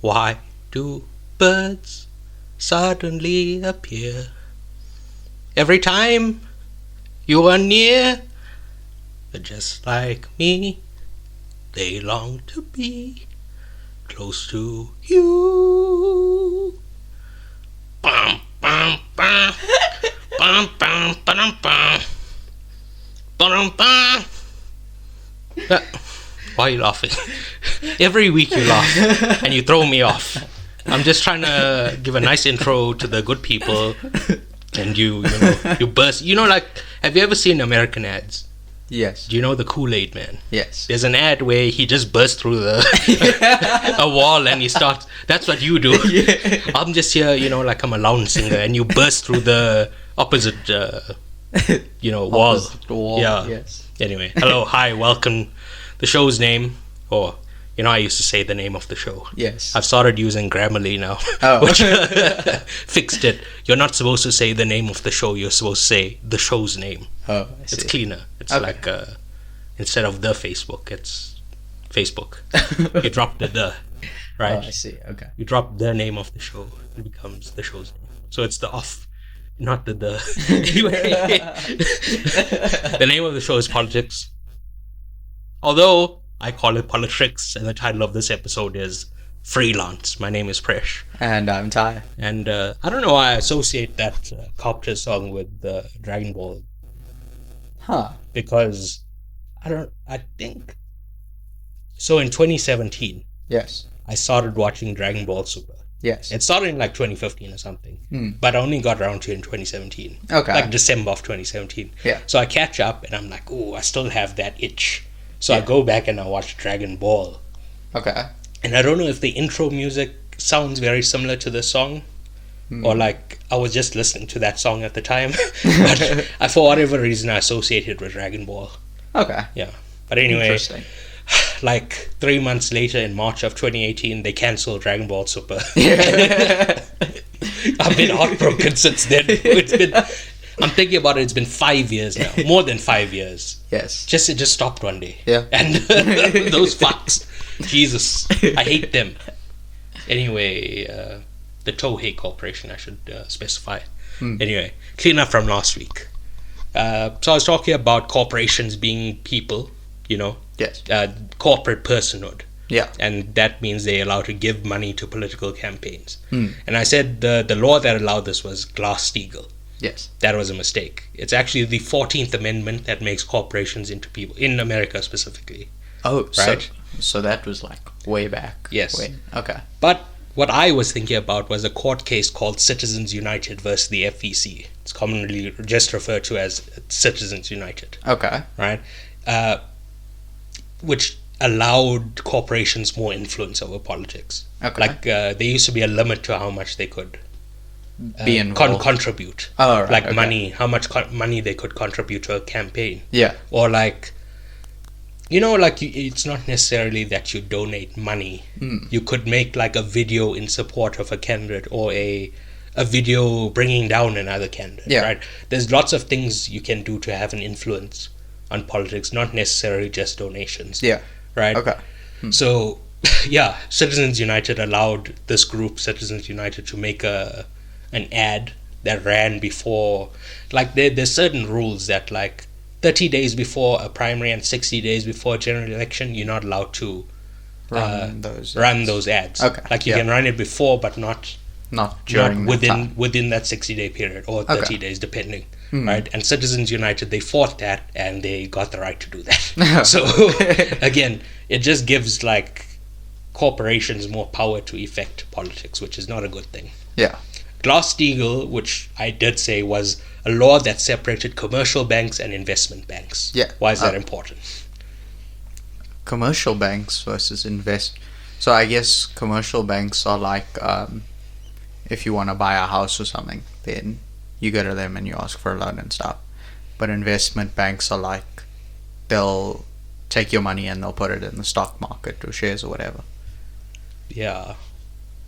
Why do birds suddenly appear every time you are near? Just like me, they long to be close to you. Bum, bum, bum. Bum, bum, ba-dum, bum. Ba-dum, bum. Why are you laughing? Every week you laugh and you throw me off. I'm just trying to give a nice intro to the good people, and you burst. Have you ever seen American ads? Yes. Do you know the Kool-Aid Man? Yes. There's an ad where he just bursts through a wall and he starts. That's what you do. Yeah. I'm just here, like I'm a lounge singer, and you burst through the opposite, wall. Opposite wall. Yeah. Yes. Anyway, hello, hi, welcome. The show's name, I used to say the name of the show. Yes. I've started using Grammarly now, Oh. which fixed it. You're not supposed to say the name of the show. You're supposed to say the show's name. Oh, I see. It's cleaner. It's Okay. like instead of the Facebook, it's Facebook. You drop the, right? Oh, I see. Okay. You drop the name of the show, it becomes the show's name. So it's the off, not the. Anyway, the name of the show is Politics. Although I call it Politics, and the title of this episode is Freelance. My name is Presh. And I'm Ty. And I don't know why I associate that Copter song with Dragon Ball. Huh. Because I think. So in 2017, Yes. I started watching Dragon Ball Super. Yes. It started in like 2015 or something. But I only got around to it in 2017. Okay. Like December of 2017. Yeah. So I catch up and I'm like, I still have that itch. So I Yeah. go back and I watch Dragon Ball. Okay. And I don't know if the intro music sounds very similar to this song. Or like I was just listening to that song at the time. But for whatever reason I associate it with Dragon Ball. Okay. Yeah. But anyway, Interesting. like 3 months later in March of 2018, they cancelled Dragon Ball Super. I've been heartbroken since then. I'm thinking about it, it's been 5 years now. More than 5 years. Yes. It just stopped one day. Yeah. And those fucks. Jesus. I hate them. Anyway, the Tohei Corporation, I should specify. Anyway, clean up from last week. So I was talking about corporations being people, Yes. corporate personhood. Yeah. And that means they're allowed to give money to political campaigns. And I said the law that allowed this was Glass-Steagall. Yes. That was a mistake. It's actually the 14th Amendment that makes corporations into people, in America specifically. Oh, Right. So that was like way back. Yes. Okay. But what I was thinking about was a court case called Citizens United versus the FEC. It's commonly just referred to as Citizens United, Okay. right? Which allowed corporations more influence over politics. Okay. Like there used to be a limit to how much they could Be involved. contribute. Oh, right. Like okay. money, how much money they could contribute to a campaign. Yeah. Or like, it's not necessarily that you donate money. You could make like a video in support of a candidate, or a video bringing down another candidate. Yeah. Right. There's lots of things you can do to have an influence on politics, not necessarily just donations. Yeah. Right. Okay. So, yeah, Citizens United allowed this group, Citizens United, to make an ad that ran before. Like there's certain rules that, like, 30 days before a primary and 60 days before a general election, you're not allowed to Run those ads. Okay, Like you yeah. can run it before, but not during that time. within that 60-day period, or 30 days depending. Right. And Citizens United, they fought that and they got the right to do that. So again, it just gives like corporations more power to effect politics, which is not a good thing. Yeah. Glass-Steagall, which I did say was a law that separated commercial banks and investment banks. Yeah. Why is that important? Commercial banks versus So I guess commercial banks are like, if you want to buy a house or something, then you go to them and you ask for a loan and stuff. But investment banks are like, they'll take your money and they'll put it in the stock market or shares or whatever. Yeah,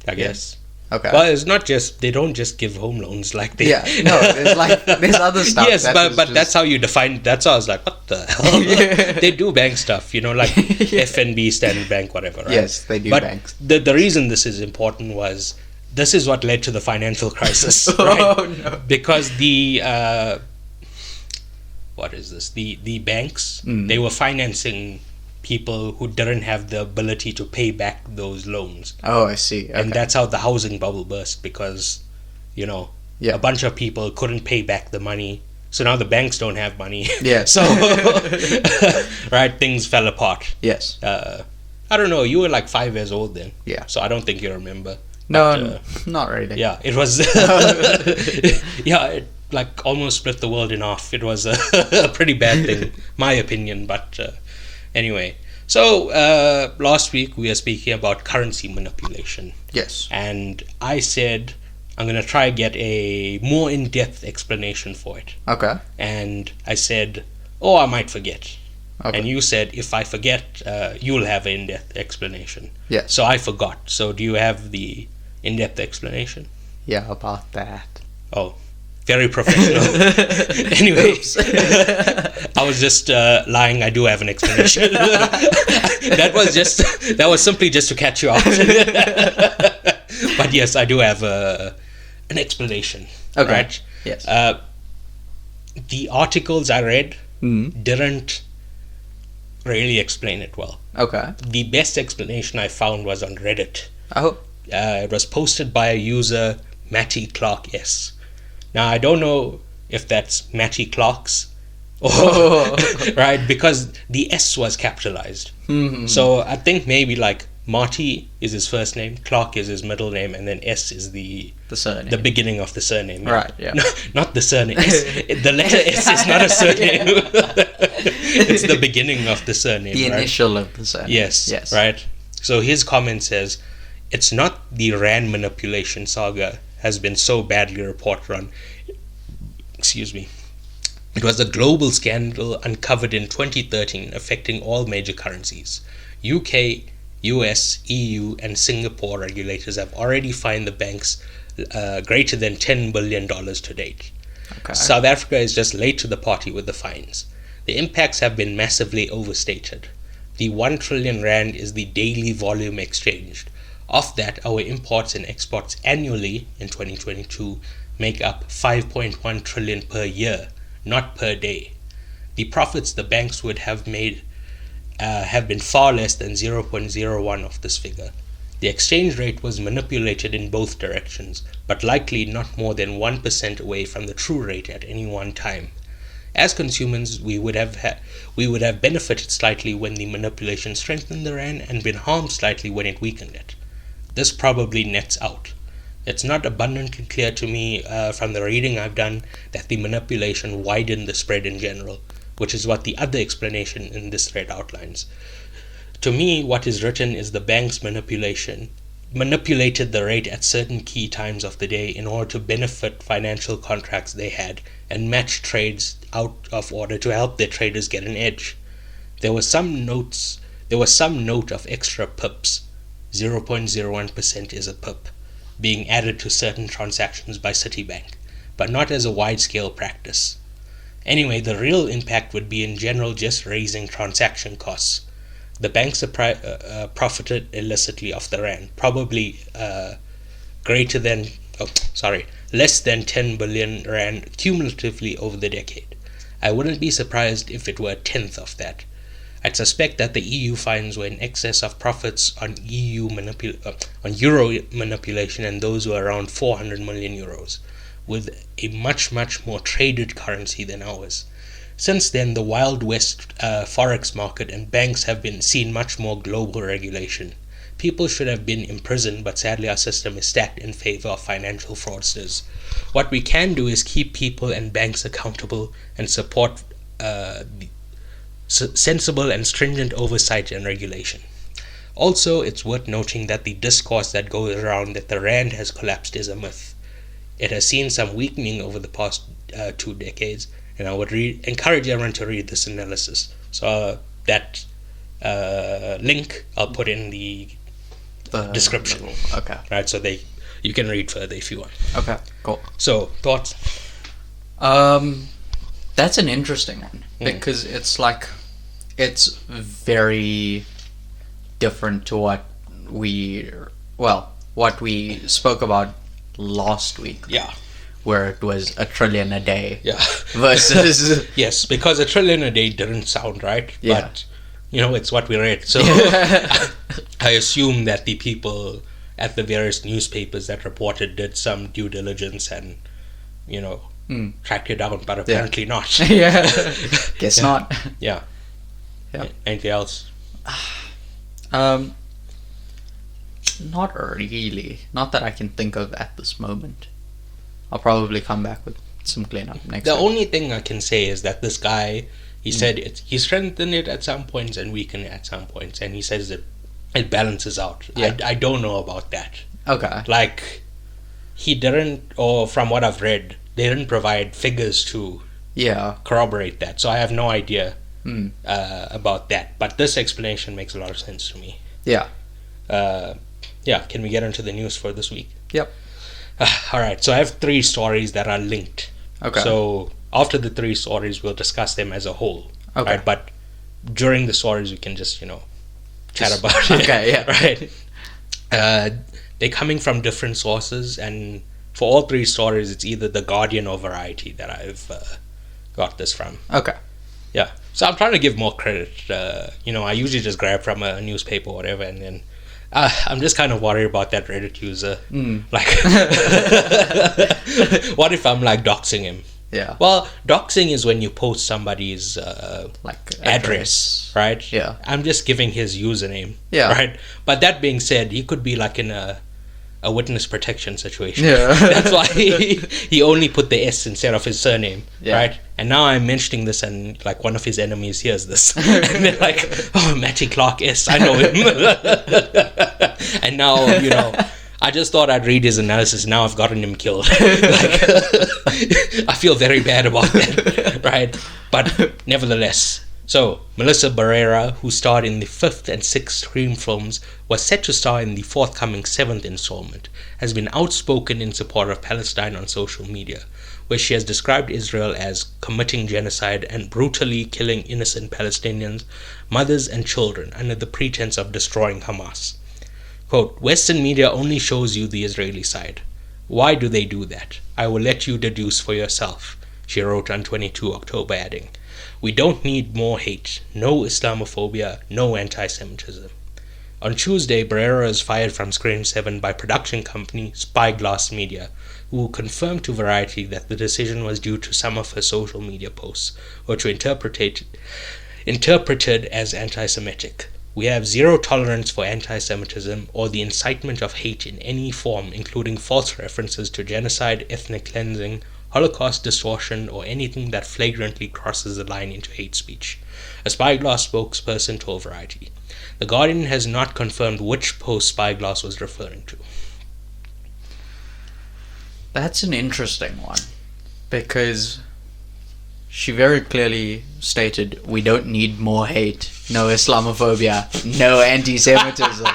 I guess. Okay. Well, it's not just, they don't just give home loans like they. Yeah, no, there's other stuff. Yes, but that's how you define. That's how I was like, what the hell? They do bank stuff, like FNB, Standard Bank, whatever. Right? Yes, they do but banks. The reason this is important was this is what led to the financial crisis, right? Oh no! Because the what is this? The banks, they were financing people who didn't have the ability to pay back those loans. Oh, I see. Okay. And that's how the housing bubble burst, because a bunch of people couldn't pay back the money, so now the banks don't have money. Yeah. So right, things fell apart. Yes. I don't know, you were like 5 years old then. Yeah. So I don't think you remember. No, not really. Yeah, it was it like almost split the world in half. It was a pretty bad thing, my opinion, but anyway, so last week we were speaking about currency manipulation. Yes. And I said I'm going to try get a more in-depth explanation for it. Okay. And I said, I might forget. Okay. And you said, if I forget, you'll have an in-depth explanation. Yes. So I forgot. So do you have the in-depth explanation? Yeah, about that. Oh, very professional. Anyway, I was just lying. I do have an explanation. That was simply just to catch you out. But yes, I do have an explanation. Okay. Right? Yes. The articles I read Mm. didn't really explain it well. Okay. The best explanation I found was on Reddit. Oh. It was posted by a user, Matty Clark S. Now, I don't know if that's Matty Clark's or right, because the S was capitalized. Mm-hmm. So I think maybe like Marty is his first name, Clark is his middle name, and then S is the surname. the beginning of the surname. Right, yeah. No, not the surname. The letter S is not a surname. It's the beginning of the surname. The right? initial of the surname. Yes. Right. So his comment says, it's not the RAND manipulation saga has been so badly reported on. Excuse me. It was a global scandal uncovered in 2013 affecting all major currencies. UK, US, EU, and Singapore regulators have already fined the banks greater than $10 billion to date. Okay. South Africa is just late to the party with the fines. The impacts have been massively overstated. The 1 trillion rand is the daily volume exchanged. Of that, our imports and exports annually in 2022 make up 5.1 trillion per year, not per day. The profits the banks would have made have been far less than 0.01 of this figure. The exchange rate was manipulated in both directions, but likely not more than 1% away from the true rate at any one time. As consumers, we would have benefited slightly when the manipulation strengthened the rand and been harmed slightly when it weakened it. This probably nets out. It's not abundantly clear to me from the reading I've done that the manipulation widened the spread in general, which is what the other explanation in this thread outlines. To me, what is written is the banks manipulated the rate at certain key times of the day in order to benefit financial contracts they had and match trades out of order to help their traders get an edge. There was some note of extra pips. 0.01% is a pip, being added to certain transactions by Citibank, but not as a wide-scale practice. Anyway, the real impact would be in general just raising transaction costs. The banks profited illicitly off the rand, probably less than 10 billion rand cumulatively over the decade. I wouldn't be surprised if it were a tenth of that. I'd suspect that the EU fines were in excess of profits on on euro manipulation, and those were around 400 million euros, with a much more traded currency than ours. Since then, the Wild West forex market and banks have been seen much more global regulation. People should have been imprisoned, but sadly our system is stacked in favor of financial fraudsters. What we can do is keep people and banks accountable and support sensible and stringent oversight and regulation. Also, it's worth noting that the discourse that goes around that the rand has collapsed is a myth. It has seen some weakening over the past 2 decades, and I would encourage everyone to read this analysis. So that link I'll put in the description. Okay. Right, so they you can read further if you want. Okay, cool. So, thoughts? That's an interesting one because it's like it's very different to what we spoke about last week. Yeah. Where it was $1 trillion a day. Yeah. Versus yes, because $1 trillion a day didn't sound right. Yeah. But it's what we read. So I assume that the people at the various newspapers that reported did some due diligence and tracked it down, but apparently not. Yeah. Guess not. Yeah. Yeah. Anything else? Not really. Not that I can think of at this moment. I'll probably come back with some cleanup next The week. only thing I can say is that this guy, he said he strengthened it at some points and weakened it at some points, and he says that it balances out. Yeah. I don't know about that. Okay. Like, he didn't, or from what I've read, they didn't provide figures to corroborate that. So I have no idea about that. But this explanation makes a lot of sense to me. Yeah. Can we get into the news for this week? Yep. All right. So I have 3 stories that are linked. Okay. So after the 3 stories, we'll discuss them as a whole. Okay. Right? But during the stories, we can just, chat about it. Okay, yeah. Right? They're coming from different sources, and for all 3 stories, it's either The Guardian or Variety that I've got this from. Okay. Yeah. So I'm trying to give more credit. I usually just grab from a newspaper or whatever, and then I'm just kind of worried about that Reddit user. Like, what if I'm like doxing him? Yeah. Well, doxing is when you post somebody's address, right? Yeah. I'm just giving his username. Yeah. Right. But that being said, he could be like in a witness protection situation. Yeah. That's why he only put the S instead of his surname. Yeah. Right. And now I'm mentioning this, and like one of his enemies hears this, and they're like, "Oh, Matty Clark S, I know him." And now I just thought I'd read his analysis. Now I've gotten him killed. I feel very bad about that, right? But nevertheless, so Melissa Barrera, who starred in the 5th and 6th Scream films, was set to star in the forthcoming 7th installment, has been outspoken in support of Palestine on social media, where she has described Israel as committing genocide and brutally killing innocent Palestinians, mothers and children, under the pretense of destroying Hamas. Quote, "Western media only shows you the Israeli side. Why do they do that? I will let you deduce for yourself," she wrote on 22 October, adding, "We don't need more hate, no Islamophobia, no anti-Semitism." On Tuesday, Barrera was fired from Screen 7 by production company Spyglass Media, who confirmed to Variety that the decision was due to some of her social media posts, which were interpreted as anti-Semitic. "We have zero tolerance for anti-Semitism or the incitement of hate in any form, including false references to genocide, ethnic cleansing, Holocaust distortion, or anything that flagrantly crosses the line into hate speech," a Spyglass spokesperson told Variety. The Guardian has not confirmed which post Spyglass was referring to. That's an interesting one, because she very clearly stated, "We don't need more hate, no Islamophobia, no anti-Semitism."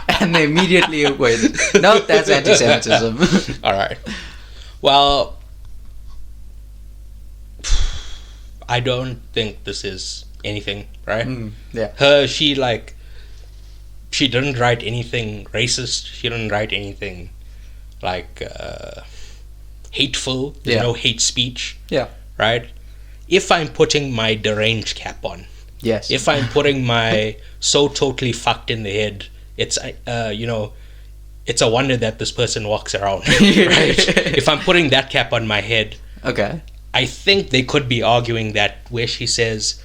And they immediately went, "No, that's anti-Semitism." Alright. Well, I don't think this is anything, right? Yeah. She didn't write anything racist. She didn't write anything hateful. There's no hate speech. Yeah. Right? If I'm putting my deranged cap on, Yes. if I'm putting my so totally fucked in the head, it's it's a wonder that this person walks around. Right? If I'm putting that cap on my head, Okay. I think they could be arguing that where she says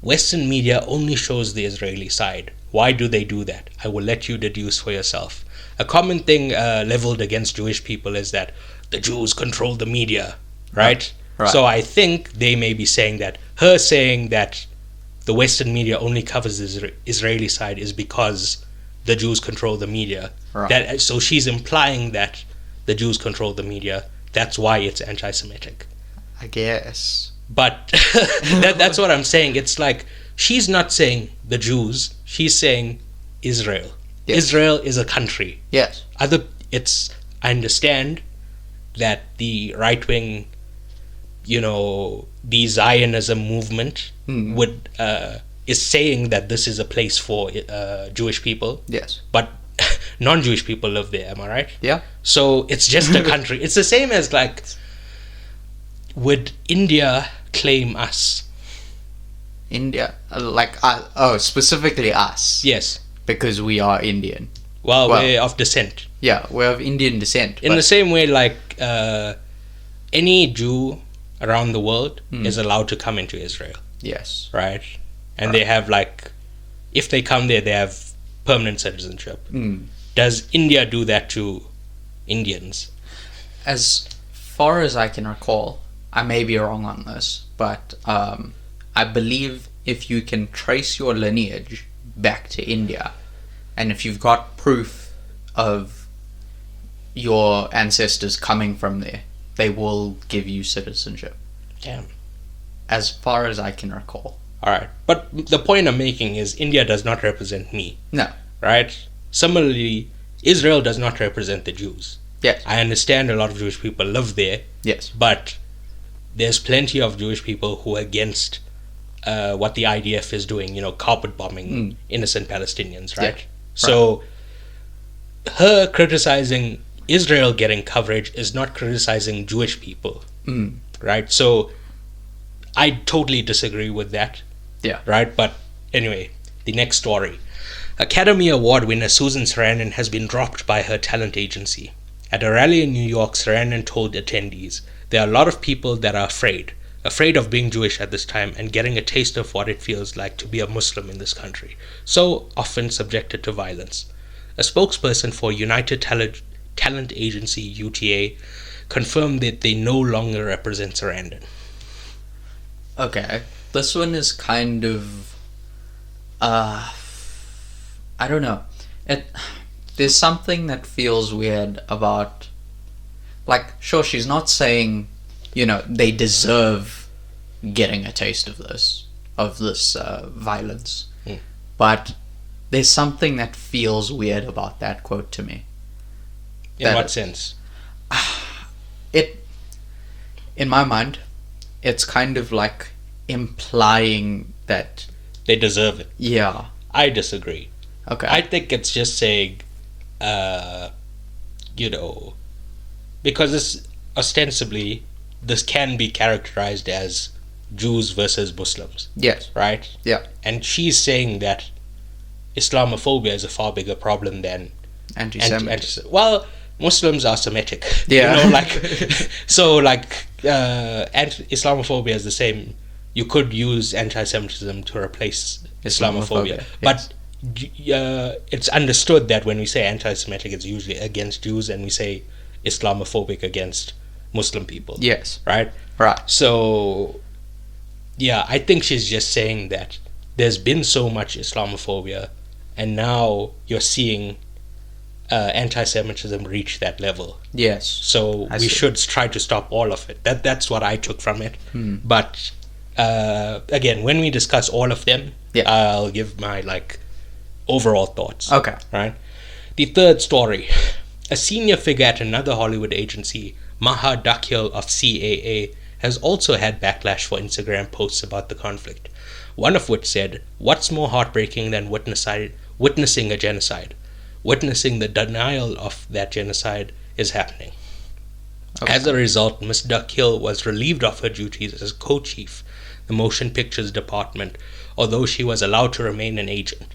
Western media only shows the Israeli side. Why do they do that? I will let you deduce for yourself. A common thing leveled against Jewish people is that the Jews control the media, right? Right. So I think they may be saying that her saying that the Western media only covers the Israeli side is because the Jews control the media. Right. So she's implying that the Jews control the media. That's why it's anti-Semitic. I guess. But that's what I'm saying. It's like she's not saying the Jews. She's saying Israel. Yes. Israel is a country. Yes. I understand that the right wing, the Zionism movement would is saying that this is a place for Jewish people. Yes. But non-Jewish people live there. Am I right? Yeah. So it's just a country. It's the same as like, would India claim us? India, specifically us. Yes. Because we are Indian. Well, we're of descent. Yeah, we're of Indian descent. In the same way, like any Jew around the world is allowed to come into Israel. Yes. Right? And they have if they come there, they have permanent citizenship. Does India do that to Indians? As far as I can recall, I may be wrong on this, but I believe if you can trace your lineage back to India, and if you've got proof of your ancestors coming from there, they will give you citizenship. Damn. As far as I can recall. Alright. But the point I'm making is India does not represent me. No. Right? Similarly, Israel does not represent the Jews. Yes. I understand a lot of Jewish people live there. Yes. But there's plenty of Jewish people who are against what the IDF is doing, carpet bombing innocent Palestinians, right? Yeah. So her criticizing Israel getting coverage is not criticizing Jewish people, right? So I totally disagree with that. Yeah. Right? But anyway, the next story. Academy Award winner Susan Sarandon has been dropped by her talent agency. At a rally in New York, Sarandon told attendees, "There are a lot of people that are afraid of being Jewish at this time and getting a taste of what it feels like to be a Muslim in this country, so often subjected to violence." A spokesperson for United Talent Agency, UTA, confirmed that they no longer represent Sarandon. Okay, this one is kind of, I don't know. There's something that feels weird about, sure, she's not saying, they deserve getting a taste of this violence, but there's something that feels weird about that quote to me. In what sense? In my mind, it's kind of like implying that they deserve it. Yeah. I disagree. Okay. I think it's just saying, because ostensibly this can be characterized as Jews versus Muslims. Yes. Right? Yeah. And she's saying that Islamophobia is a far bigger problem than anti-Semitism. Well, Muslims are Semitic. Yeah. Islamophobia is the same. You could use anti-Semitism to replace Islamophobia. Yes. But it's understood that when we say anti-Semitic, it's usually against Jews, and we say Islamophobic against Muslim people. Yes. Right? Right. So, yeah, I think she's just saying that there's been so much Islamophobia, and now you're seeing anti-Semitism reach that level. Yes. So we should try to stop all of it. That's what I took from it. But again, when we discuss all of them, I'll give my overall thoughts. Okay. Right. The third story: a senior figure at another Hollywood agency, Maha Dakhil of CAA, has also had backlash for Instagram posts about the conflict. One of which said, "What's more heartbreaking than witnessing a genocide? Witnessing the denial of that genocide is happening." Okay. As a result, Ms. Dakhil was relieved of her duties as co-chief the Motion Pictures Department, although she was allowed to remain an agent.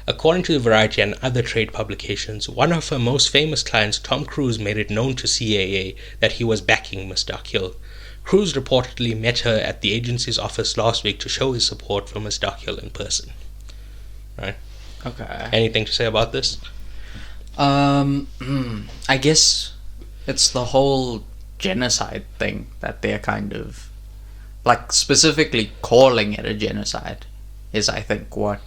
According to Variety and other trade publications, one of her most famous clients, Tom Cruise, made it known to CAA that he was backing Ms. Dakhil. Cruise reportedly met her at the agency's office last week to show his support for Ms. Dakhil in person. Right? Okay. Anything to say about this? I guess it's the whole genocide thing that they're kind of specifically calling it a genocide is, I think, what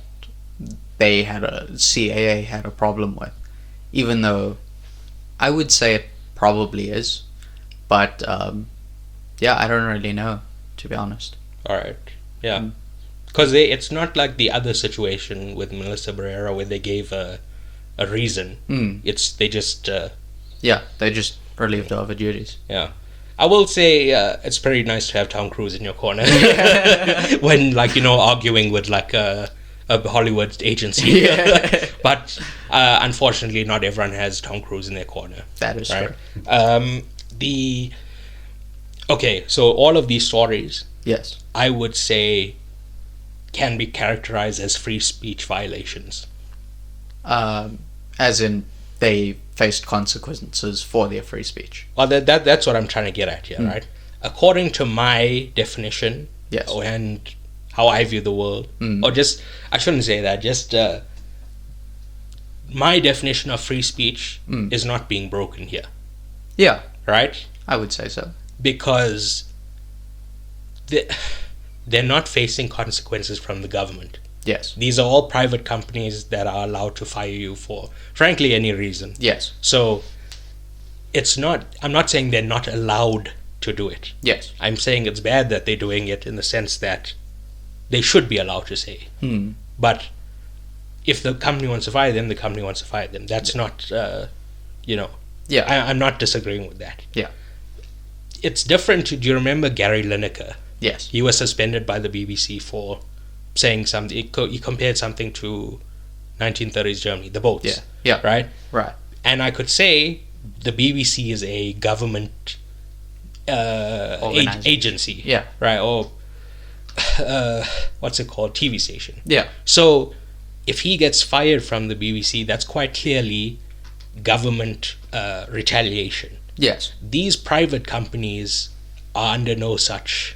CAA had a problem with, even though I would say it probably is, but I don't really know, to be honest. All right. Yeah. Because it's not like the other situation with Melissa Barrera where they gave a a reason. They just they just relieved of the duties. Yeah. I will say it's pretty nice to have Tom Cruise in your corner when, like, you know, arguing with like a Hollywood agency. But unfortunately, not everyone has Tom Cruise in their corner. That is right? true. Okay, so all of these stories, Yes. I would say, can be characterized as free speech violations. As in, they faced consequences for their free speech. Well, that's what I'm trying to get at here, right? According to my definition, Yes. and how I view the world, or just, I shouldn't say that, just my definition of free speech is not being broken here, Yeah, right? I would say so. Because they're not facing consequences from the government. Yes. These are all private companies that are allowed to fire you for, frankly, any reason. Yes. So I'm not saying they're not allowed to do it. Yes. I'm saying it's bad that they're doing it in the sense that they should be allowed to say. But if the company wants to fire them, the company wants to fire them. That's not, Yeah. I'm not disagreeing with that. Yeah. It's different. Do you remember Gary Lineker? Yes. He was suspended by the BBC for saying something. He compared something to 1930s Germany, the boats. Yeah. Yeah. Right? Right. And I could say the BBC is a government agency. Yeah. Right? Or what's it called? TV station. Yeah. So if he gets fired from the BBC, that's quite clearly government retaliation. Yes. These private companies are under no such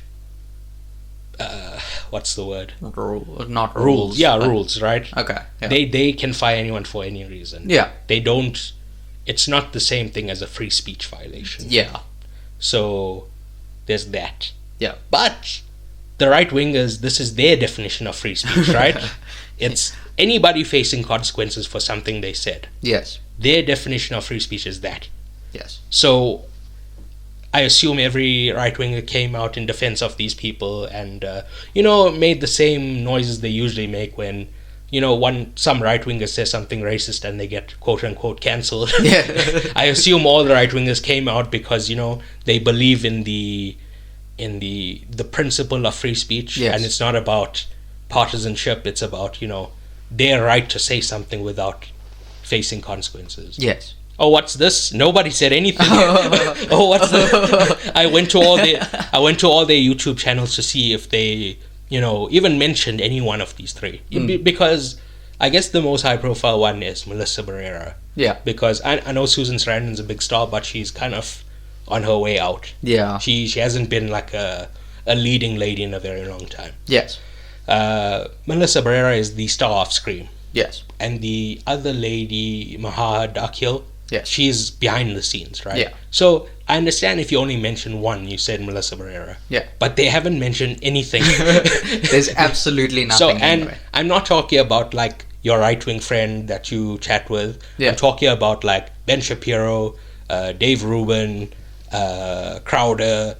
what's the word? Not Rules. rules. Yeah, rules, right? Okay. Yeah. They can fire anyone for any reason. Yeah. They don't. It's not the same thing as a free speech violation. Yeah. So there's that. Yeah. But the right wingers, this is their definition of free speech, right? It's anybody facing consequences for something they said. Yes. Their definition of free speech is that. Yes. So I assume every right winger came out in defense of these people and made the same noises they usually make when some right winger says something racist and they get quote unquote cancelled. Yeah. I assume all the right wingers came out because they believe in the principle of free speech. Yes. And it's not about partisanship. It's about their right to say something without facing consequences. Yes. Oh, what's this? Nobody said anything. Oh, what's this? I went to all their YouTube channels to see if they, even mentioned any one of these three. Because I guess the most high-profile one is Melissa Barrera. Yeah. Because I know Susan Sarandon's a big star, but she's kind of on her way out. Yeah. She hasn't been like a leading lady in a very long time. Yes. Melissa Barrera is the star of Scream. Yes. And the other lady, Maha Dakhil, yes, she's behind the scenes, right? Yeah. So I understand if you only mention one, you said Melissa Barrera. Yeah. But they haven't mentioned anything. There's absolutely nothing. So, and anyway. I'm not talking about like your right-wing friend that you chat with. Yeah. I'm talking about like Ben Shapiro, Dave Rubin, Crowder.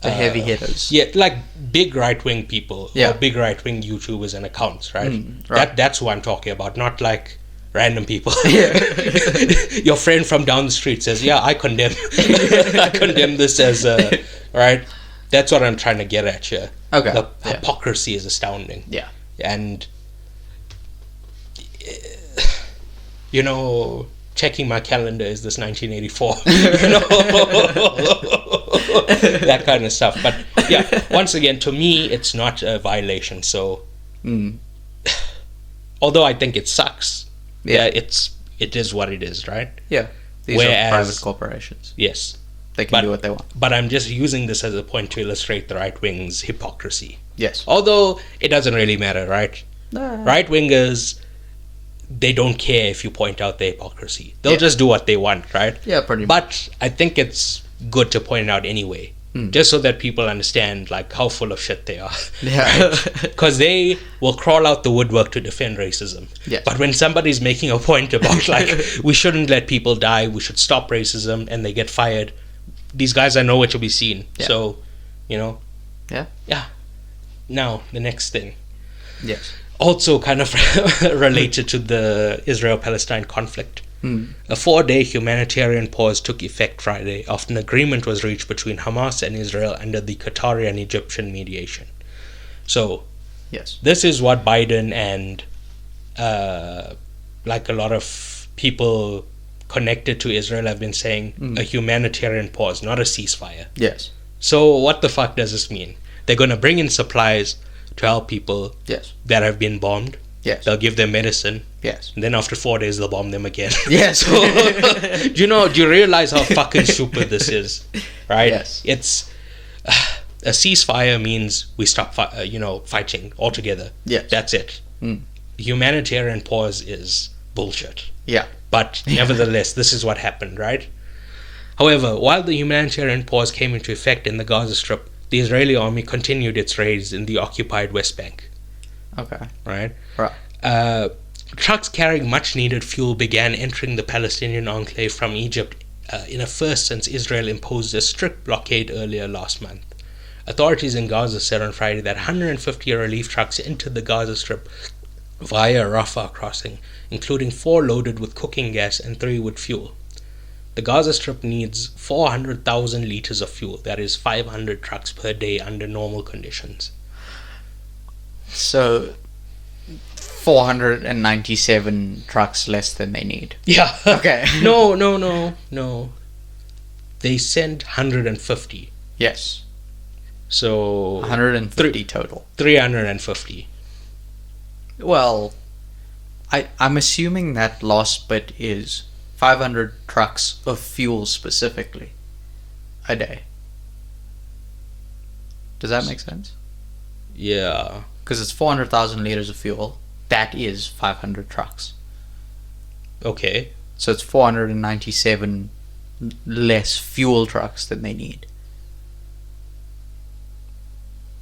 The heavy hitters. Yeah, like big right-wing people. Yeah. Or big right-wing YouTubers and accounts, right? Right. That's what I'm talking about, not like random people. Yeah. Your friend from down the street says, yeah, I condemn I condemn this as right. That's what I'm trying to get at here. Okay. The hypocrisy is astounding. Yeah. And checking my calendar, is this 1984? That kind of stuff. But yeah, once again, to me it's not a violation. So although I think it sucks, it is what it is, right? Yeah. These are private corporations. Yes. They can do what they want. But I'm just using this as a point to illustrate the right wing's hypocrisy. Yes. Although it doesn't really matter, right? Right wingers, they don't care if you point out their hypocrisy. They'll just do what they want, right? Yeah, pretty much. But I think it's good to point it out anyway. Just so that people understand like how full of shit they are. Yeah. Because they will crawl out the woodwork to defend racism. Yes. But when somebody's making a point about like we shouldn't let people die, we should stop racism, and they get fired, these guys are nowhere to be seen. Yeah. So, Yeah. Yeah. Now, the next thing. Yes. Also kind of related to the Israel-Palestine conflict. A 4-day humanitarian pause took effect Friday after an agreement was reached between Hamas and Israel under the Qatari and Egyptian mediation. So, Yes. this is what Biden and like a lot of people connected to Israel have been saying, a humanitarian pause, not a ceasefire. Yes. So what the fuck does this mean? They're going to bring in supplies to help people Yes. that have been bombed. Yes. They'll give them medicine. Yes. And then after 4 days, they'll bomb them again. Yes. So, do you realize how fucking stupid this is? Right? Yes. It's a ceasefire means we stop, fighting altogether. Yes. That's it. Humanitarian pause is bullshit. Yeah. But nevertheless, this is what happened, right? However, while the humanitarian pause came into effect in the Gaza Strip, the Israeli army continued its raids in the occupied West Bank. Okay. Right? Right. Trucks carrying much-needed fuel began entering the Palestinian enclave from Egypt in a first since Israel imposed a strict blockade earlier last month. Authorities in Gaza said on Friday that 150 relief trucks entered the Gaza Strip via Rafah crossing, including 4 loaded with cooking gas and 3 with fuel. The Gaza Strip needs 400,000 liters of fuel, that is 500 trucks per day under normal conditions. So, 497 trucks less than they need. Yeah. Okay. No. They sent 150. Yes. So 150 total. 350. Well, I'm assuming that last bit is 500 trucks of fuel specifically a day. Does that make sense? Yeah. Because it's 400,000 liters of fuel. That is 500 trucks. Okay. So it's 497 less fuel trucks than they need.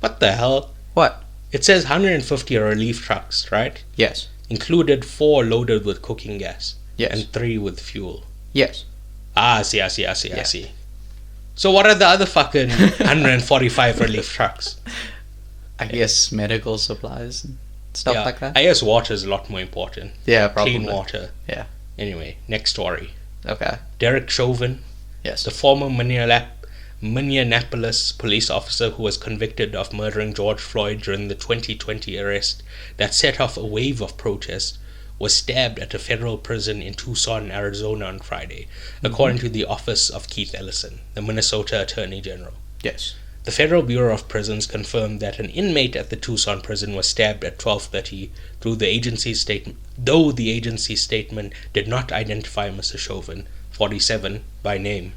What the hell? What? It says 150 relief trucks, right? Yes. Included 4 loaded with cooking gas. Yes. And 3 with fuel. Yes. I see. So what are the other fucking 145 relief trucks? I guess medical supplies and stuff like that. I guess water is a lot more important. Yeah, probably. Clean water. Yeah. Anyway, next story. Okay. Derek Chauvin, Yes. the former Minneapolis police officer who was convicted of murdering George Floyd during the 2020 arrest that set off a wave of protest, was stabbed at a federal prison in Tucson, Arizona on Friday, according to the office of Keith Ellison, the Minnesota Attorney General. Yes. The Federal Bureau of Prisons confirmed that an inmate at the Tucson prison was stabbed at 12:30 though the agency's statement did not identify Mr. Chauvin, 47, by name.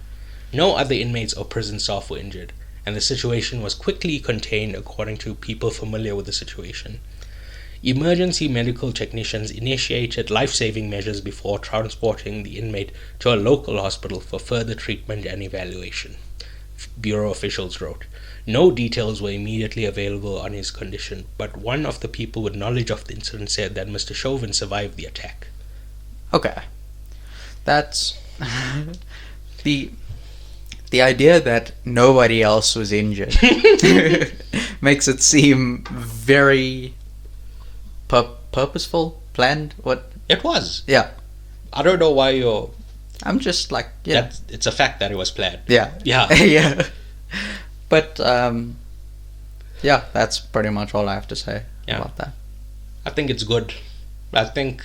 No other inmates or prison staff were injured, and the situation was quickly contained according to people familiar with the situation. Emergency medical technicians initiated life-saving measures before transporting the inmate to a local hospital for further treatment and evaluation, Bureau officials wrote. No details were immediately available on his condition, but one of the people with knowledge of the incident said that Mr. Chauvin survived the attack. Okay. That's the idea that nobody else was injured makes it seem very purposeful, planned. What? It was. Yeah. I don't know why you're... I'm just like, yeah. It's a fact that it was planned. Yeah. Yeah. Yeah. But, yeah, that's pretty much all I have to say about that. I think it's good. I think,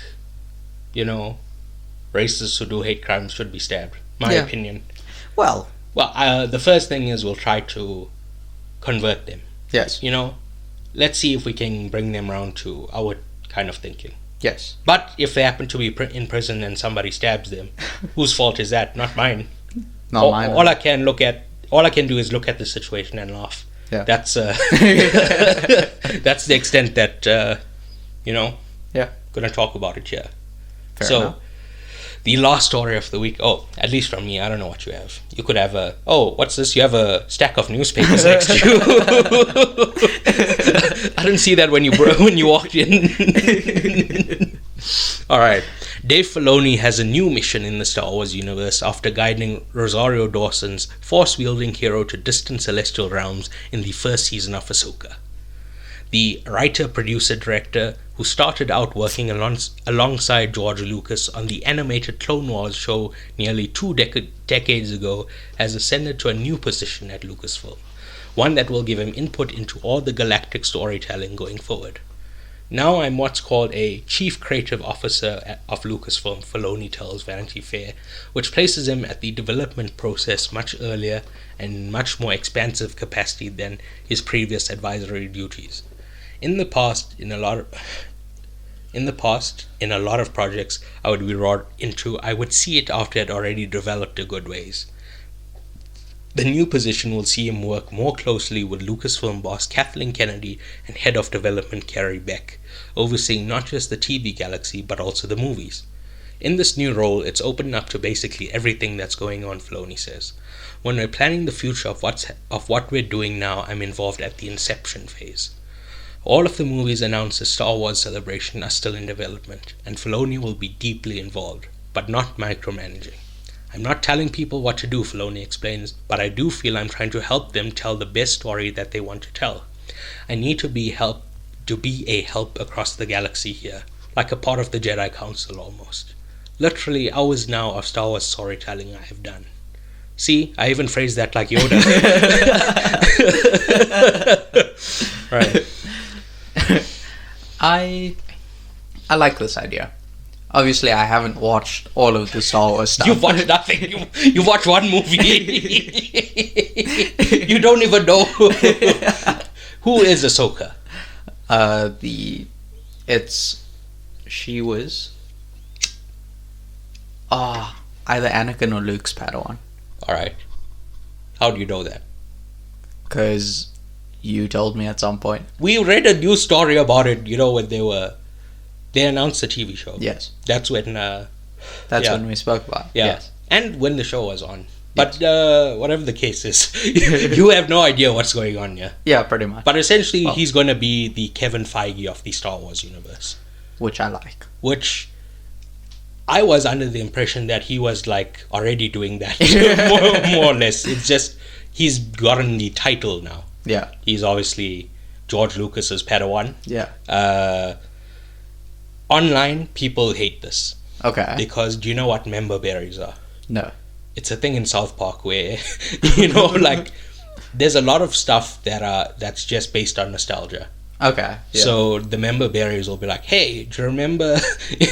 racists who do hate crimes should be stabbed. My opinion. Well, the first thing is we'll try to convert them. Yes. Let's see if we can bring them around to our kind of thinking. Yes. But if they happen to be in prison and somebody stabs them, whose fault is that? Not mine. Not mine. All I can do is look at the situation and laugh. Yeah. That's that's the extent that Yeah. gonna talk about it here. Fair enough. The last story of the week, at least from me, I don't know what you have. You could have what's this? You have a stack of newspapers next to you. I didn't see that when you walked in. Alright. Dave Filoni has a new mission in the Star Wars universe after guiding Rosario Dawson's force-wielding hero to distant celestial realms in the first season of Ahsoka. the writer, producer, director who started out working alongside George Lucas on the animated Clone Wars show nearly two decades ago, has ascended to a new position at Lucasfilm, one that will give him input into all the galactic storytelling going forward. Now I'm what's called a Chief Creative Officer of Lucasfilm, Filoni tells Vanity Fair, which places him at the development process much earlier and much more expansive capacity than his previous advisory duties. In the past, in a lot of projects I would be brought into, I would see it after it already developed a good ways. The new position will see him work more closely with Lucasfilm boss Kathleen Kennedy and head of development Carrie Beck, overseeing not just the TV galaxy but also the movies. In this new role, it's opened up to basically everything that's going on, Filoni says. When we're planning the future of what we're doing now, I'm involved at the inception phase. All of the movies announced as Star Wars Celebration are still in development, and Filoni will be deeply involved, but not micromanaging. I'm not telling people what to do, Filoni explains, but I do feel I'm trying to help them tell the best story that they want to tell. I need to be a help across the galaxy here, like a part of the Jedi Council almost. Literally hours now of Star Wars storytelling I have done. See, I even phrased that like Yoda. Right. I like this idea. Obviously, I haven't watched all of the Star Wars stuff. You've watched nothing. You watched one movie. You don't even know who is Ahsoka. She was either Anakin or Luke's Padawan. All right. How do you know that? Because you told me at some point. We read a news story about it. You know when they announced the TV show. Yes. That's when. When we spoke about it. Yeah. Yes. And when the show was on. But whatever the case is, you have no idea what's going on here. Yeah, pretty much. But essentially, he's going to be the Kevin Feige of the Star Wars universe. Which I like. Which I was under the impression that he was like already doing that. more or less. It's just he's gotten the title now. Yeah. He's obviously George Lucas's Padawan. Yeah. Online, people hate this. Okay. Because do you know what member berries are? No. It's a thing in South Park where, you know, like, there's a lot of stuff that's just based on nostalgia. Okay. Yeah. So the member berries will be like, hey, do you remember?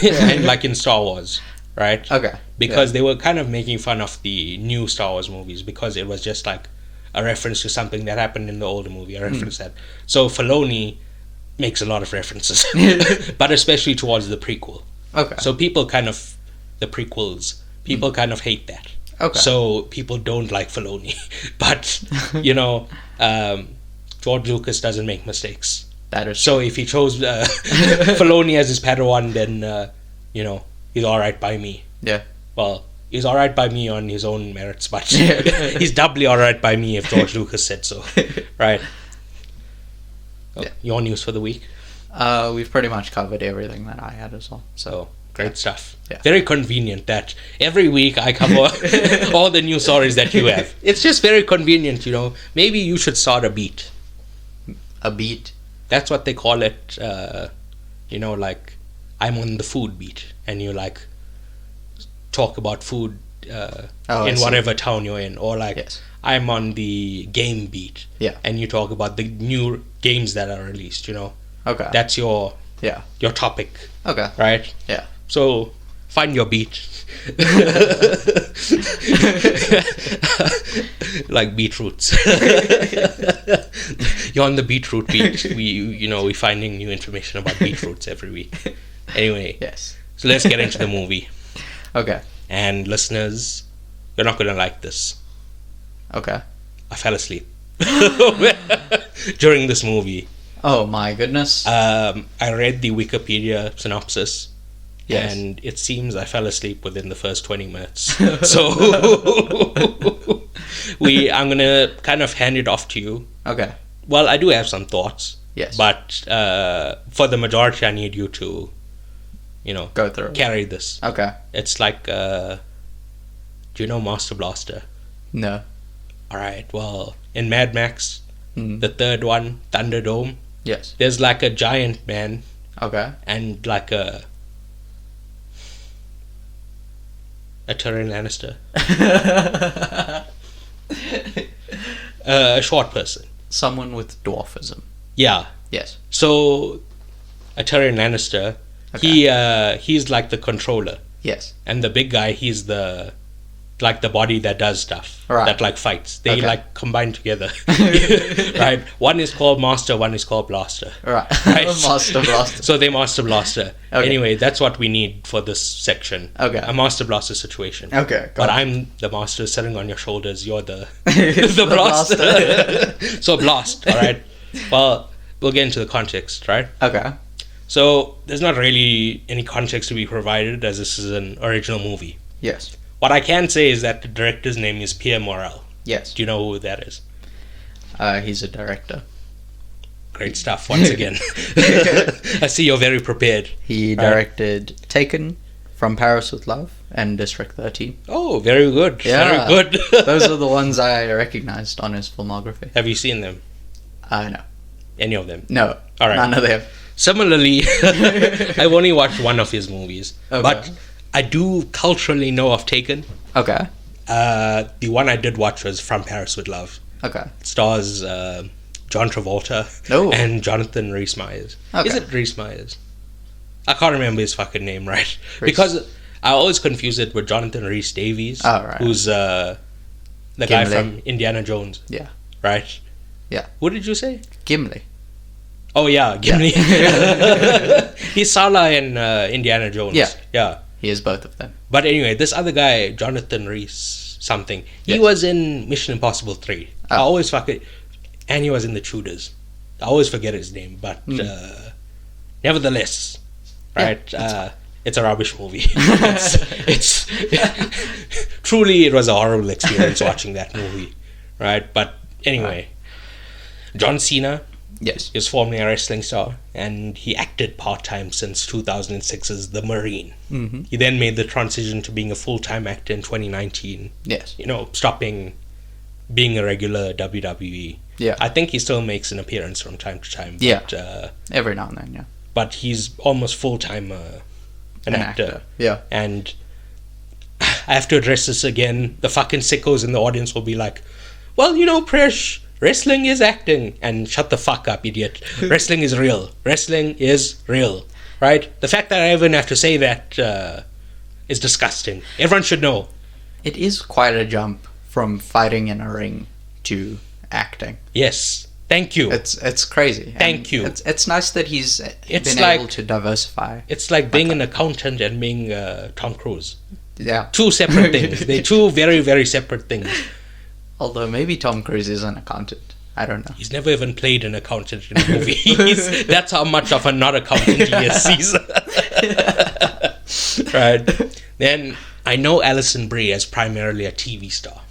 And like in Star Wars, right? Okay. Because they were kind of making fun of the new Star Wars movies because it was just like a reference to something that happened in the older movie, a reference that. So Filoni makes a lot of references, but especially towards the prequel. Okay. So people kind of, the prequels, people kind of hate that. Okay. So people don't like Filoni. But, you know, George Lucas doesn't make mistakes. That is so if he chose Filoni as his Padawan, then, you know, he's alright by me. Yeah. Well, he's alright by me on his own merits, but he's doubly alright by me if George Lucas said so. Right. Yeah. Your news for the week? We've pretty much covered everything that I had as well. So great stuff. Yeah. Very convenient that every week I cover all the news stories that you have. It's just very convenient, you know. Maybe you should start a beat. A beat? That's what they call it. You know, like, I'm on the food beat. And you, like, talk about food in whatever town you're in. Or, like, yes. I'm on the game beat. Yeah. And you talk about the new games that are released, you know. Okay. That's your topic. Okay. Right? Yeah. So find your beat. Like beetroots. You're on the beetroot beat. We're finding new information about beetroots every week. Anyway. Yes. So let's get into the movie. Okay. And listeners, you're not gonna like this. Okay. I fell asleep during this movie. Oh my goodness. I read the Wikipedia synopsis. Yes. And it seems I fell asleep within the first 20 minutes. So I'm going to kind of hand it off to you. Okay. Well, I do have some thoughts. Yes. But for the majority, I need you to, go through. Carry this. Okay. It's like, do you know Master Blaster? No. All right. Well, in Mad Max, the third one, Thunderdome, Yes. There's like a giant man Okay. and like a Tyrion Lannister. A short person. Someone with dwarfism. Yeah. Yes. So a Tyrion Lannister, he's like the controller. Yes. And the big guy, he's the body that does stuff, Right. that like fights. They Okay. like combine together, right? One is called Master, one is called Blaster. Right. Right. Master Blaster. So they Master Blaster. Okay. Anyway, that's what we need for this section. Okay. A Master Blaster situation. Okay. But got it. I'm the master sitting on your shoulders. You're the The blaster. So blast. All right. Well, we'll get into the context, right? Okay. So there's not really any context to be provided, as this is an original movie. Yes. What I can say is that the director's name is Pierre Morel. Yes. Do you know who that is? He's a director. Great stuff, once again. I see you're very prepared. He directed Taken, From Paris with Love, and District 13. Oh, very good. Yeah. Very good. Those are the ones I recognized on his filmography. Have you seen them? No. Any of them? No. All right. None of them. Similarly, I've only watched one of his movies. Okay. But I do culturally know of Taken. Okay. The one I did watch was From Paris with Love. Okay. It stars John Travolta Oh. and Jonathan Rhys-Meyers. Okay. Is it Rhys-Meyers? I can't remember his fucking name, right? Rhys. Because I always confuse it with Jonathan Rhys-Davies, Oh, right. who's the guy Gimli. from Indiana Jones, Yeah. right? Yeah. What did you say? Gimli. Oh, yeah, Gimli. He's Salah in Indiana Jones. Yeah. Yeah. He is both of them. But anyway, this other guy, Jonathan Rhys something, he Yes. was in Mission Impossible 3. I Oh. always fuck it. And he was in The Tudors. I always forget his name, but nevertheless, right? It's a rubbish movie. it's truly, it was a horrible experience watching that movie, right? But anyway, John Cena Yes. is formerly a wrestling star, and he acted part-time since 2006 as The Marine. Mm-hmm. He then made the transition to being a full-time actor in 2019, Yes. stopping being a regular WWE. Yeah. I think he still makes an appearance from time to time. Yeah. But, Every now and then, yeah. but he's almost full-time an actor. Yeah. And I have to address this again. The fucking sickos in the audience will be like, well, Presh, wrestling is acting. And shut the fuck up, idiot. Wrestling is real. Wrestling is real. Right? The fact that I even have to say that is disgusting. Everyone should know. It is quite a jump from fighting in a ring to acting. Yes. Thank you. It's crazy. Thank you. It's nice that he's It's been like- able to diversify. It's like being an accountant and being Tom Cruise. Yeah. Two separate things. They're two very, very separate things. Although maybe Tom Cruise is an accountant. I don't know. He's never even played an accountant in a movie. That's how much of a not accountant he is, Caesar. Right. Then I know Alison Brie as primarily a TV star.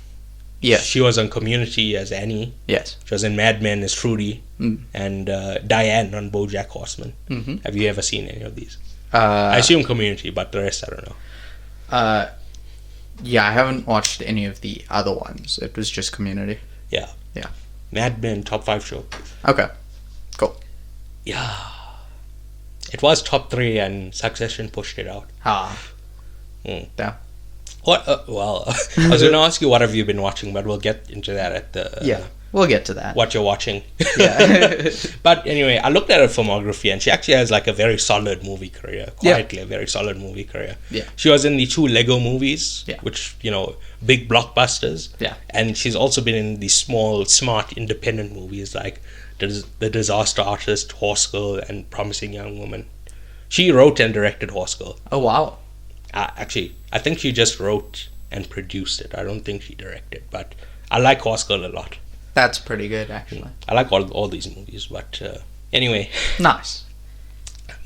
Yes. She was on Community as Annie. Yes. She was in Mad Men as Trudy. Mm. And Diane on BoJack Horseman. Mm-hmm. Have you ever seen any of these? I assume Community, but the rest I don't know. Yeah, I haven't watched any of the other ones. It was just Community. Yeah. Yeah. Mad Men, top 5 show. Okay. Cool. Yeah. It was top 3 and Succession pushed it out. Ah. Mm. Yeah. What? Well, I was going to ask you what have you been watching, but we'll get into that at the Yeah. We'll get to that. what you're watching. Yeah. But anyway, I looked at her filmography, and she actually has like a very solid movie career. Quietly, a very solid movie career. Yeah. She was in the 2 Lego movies, Yeah. which big blockbusters. Yeah. And she's also been in the small, smart, independent movies like The Disaster Artist, Horse Girl, and Promising Young Woman. She wrote and directed Horse Girl. Oh, wow. Actually, I think she just wrote and produced it. I don't think she directed, but I like Horse Girl a lot. That's pretty good, actually. I like all these movies, but anyway, Nice.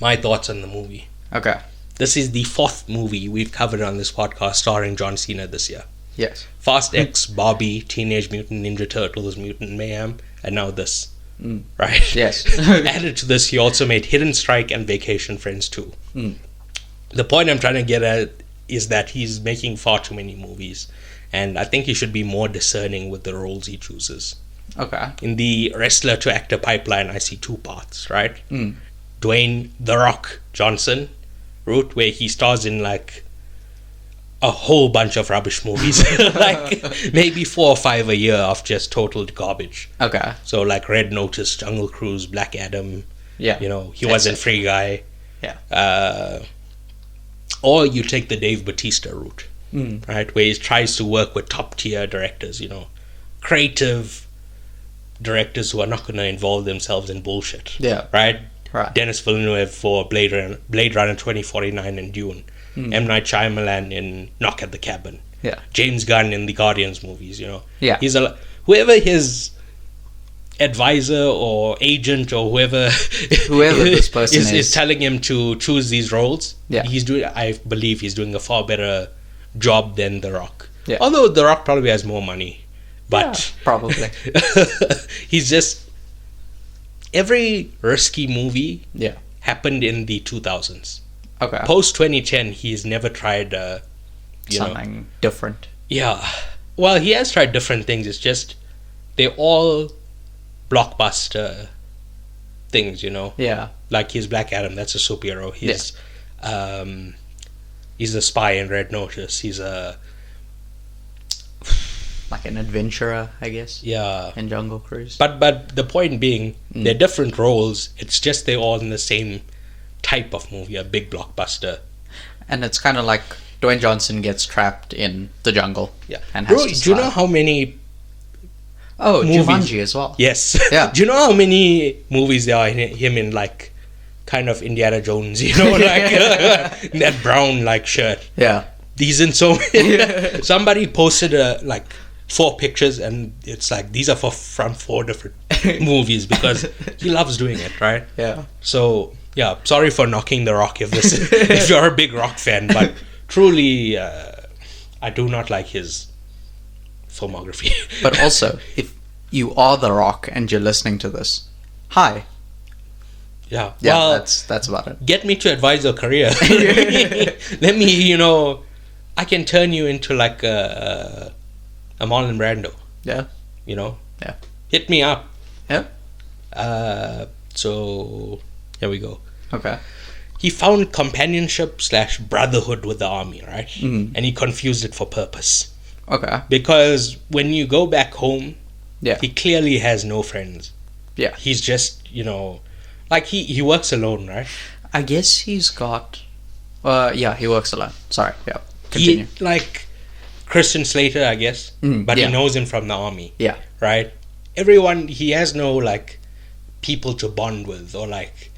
my thoughts on the movie. Okay. This is the 4th movie we've covered on this podcast starring John Cena this year. Yes. Fast X, Barbie, Teenage Mutant Ninja Turtles, Mutant Mayhem, and now this. Mm. Right? Yes. Added to this, he also made Hidden Strike and Vacation Friends 2. Mm. The point I'm trying to get at is that he's making far too many movies, and I think he should be more discerning with the roles he chooses. Okay. In the wrestler to actor pipeline, I see two paths, right? Mm. Dwayne "The Rock" Johnson route, where he stars in like a whole bunch of rubbish movies, like maybe 4 or 5 a year of just total garbage. Okay. So like Red Notice, Jungle Cruise, Black Adam. Yeah. You know, he was in Free Guy. Yeah. Or you take the Dave Bautista route, Mm. right, where he tries to work with top tier directors, you know, creative directors who are not going to involve themselves in bullshit. Yeah. Right? Right. Dennis Villeneuve for Blade Runner 2049 and Dune. M. Night Shyamalan in Knock at the Cabin. Yeah. James Gunn in the Guardians movies, you know. Yeah. He's whoever his advisor or agent or whoever this person is telling him to choose these roles. Yeah. I believe he's doing a far better job than The Rock. Yeah. Although The Rock probably has more money. But Yeah, probably. he's just, every risky movie Yeah. happened in the 2000s. Okay. Post 2010, he's never tried Something different. Yeah. Well, he has tried different things. It's just they're all blockbuster things, you know. Yeah. Like his Black Adam, that's a superhero. He's a spy in Red Notice. He's a Like an adventurer, I guess. yeah. In Jungle Cruise. But the point being, they're different roles. It's just they're all in the same type of movie, a big blockbuster. And it's kind of like Dwayne Johnson gets trapped in the jungle. Yeah. And has Bro, to do you know survive. how many Oh, movies? Jumanji as well. Yes. Yeah. Do you know how many movies there are in him in, like, kind of Indiana Jones, you know, like in that brown like shirt. Yeah. He's in so many. Somebody posted like 4 pictures, and it's like these are from 4 different movies because he loves doing it, right? Yeah. So yeah, sorry for knocking The Rock if you're a big Rock fan, but truly, I do not like his filmography. But also, if you are The Rock and you're listening to this, hi. Yeah. Yeah, Well, that's about it. get me to advise your career. Let me, you know, I can turn you into like a Marlon Brando, Yeah. you know. Yeah. Hit me up. Yeah. So here we go. Okay. He found companionship / brotherhood with the army, right? Mhm. And he confused it for purpose. Okay. Because when you go back home, Yeah. he clearly has no friends. Yeah. He's just, you know, like he works alone, right? I guess he's got. Yeah, he works alone. Sorry. Yeah. Continue. He, like Christian Slater, I guess, but yeah. he knows him from the army, Yeah. right? Everyone, he has no like people to bond with, or like,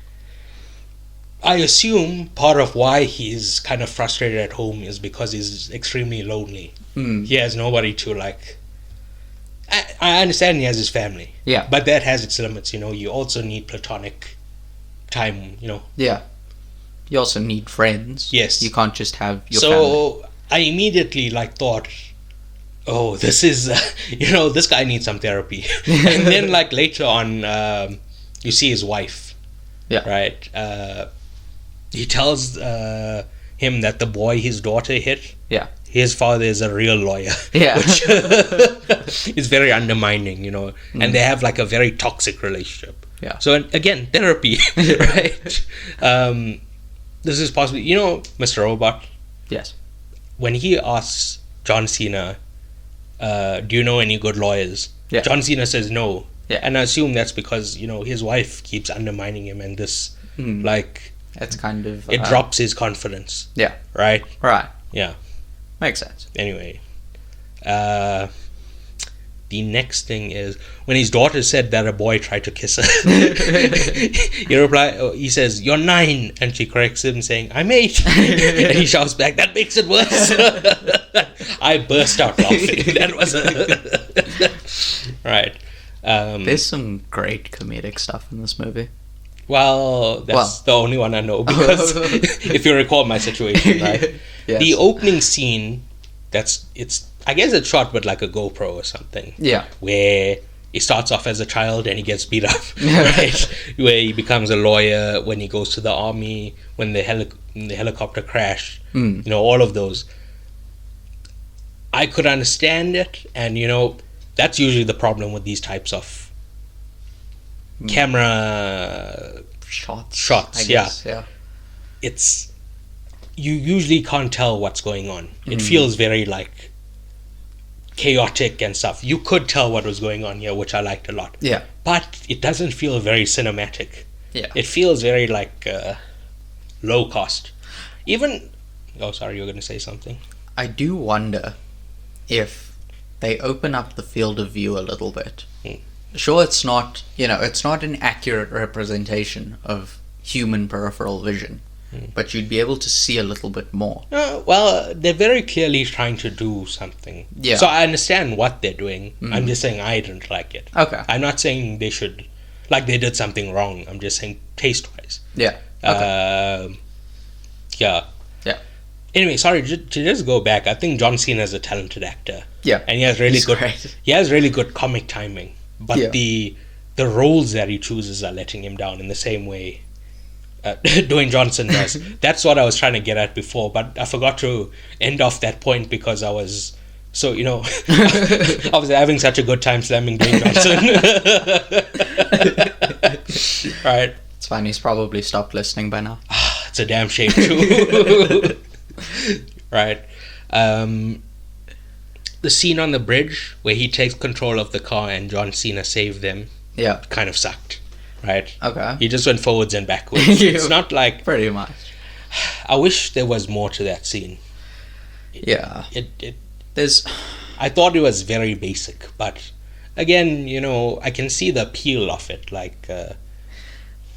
I assume part of why he's kind of frustrated at home is because he's extremely lonely. He has nobody to like. I understand he has his family, Yeah. but that has its limits. You know, you also need platonic time. You know, Yeah. You also need friends. Yes. You can't just have your so family. I immediately like thought, oh, this is you know, this guy needs some therapy. And then like later on, you see his wife, Yeah. right? He tells him that the boy his daughter hit, Yeah. his father is a real lawyer. Yeah. Which is very undermining, you know. And they have like a very toxic relationship. Yeah. So again, therapy, right? This is possibly, you know, Mr. Robot, Yes. when he asks John Cena, do you know any good lawyers? Yeah. John Cena says no. Yeah. And I assume that's because, you know, his wife keeps undermining him, and this, like, It's kind of. it drops his confidence, Yeah. right? Right. Yeah. Makes sense. Anyway, the next thing is when his daughter said that a boy tried to kiss her. He says, "You're 9," and she corrects him, saying, "I'm 8." And he shouts back, "That makes it worse." I burst out laughing. That was right. There's some great comedic stuff in this movie. Well, that's the only one I know, because if you recall my situation, right? Yes. The opening scene, I guess it's shot with like a GoPro or something. Yeah. Where he starts off as a child and he gets beat up, right? Where he becomes a lawyer, when he goes to the army, when the helicopter crashed, you know, all of those. I could understand it, and you know, that's usually the problem with these types of camera Shots, I guess. yeah. It's, you usually can't tell what's going on. It feels very like chaotic and stuff. You could tell what was going on here, which I liked a lot. Yeah. But it doesn't feel very cinematic. Yeah. It feels very like low cost. Even, oh sorry, you were going to say something. I do wonder if they open up the field of view a little bit. Sure, it's not, it's not an accurate representation of human peripheral vision, but you'd be able to see a little bit more. Well, they're very clearly trying to do something. Yeah. So I understand what they're doing. I'm just saying I didn't like it. Okay. I'm not saying they should, like they did something wrong. I'm just saying taste-wise. Yeah. Okay. Yeah. Yeah. Anyway, sorry, to just go back, I think John Cena is a talented actor. Yeah. And he has really He's good great. He has really good comic timing. But Yeah. the roles that he chooses are letting him down in the same way Dwayne Johnson does. That's what I was trying to get at before, but I forgot to end off that point because I was so, I was having such a good time slamming Dwayne Johnson. Right. It's fine, he's probably stopped listening by now. It's a damn shame too. Right. The scene on the bridge where he takes control of the car and John Cena saved them Yeah. kind of sucked. Right. Okay. He just went forwards and backwards. It's not like, Pretty much. I wish there was more to that scene. Yeah. It There's... I thought it was very basic, but again, I can see the appeal of it. Like,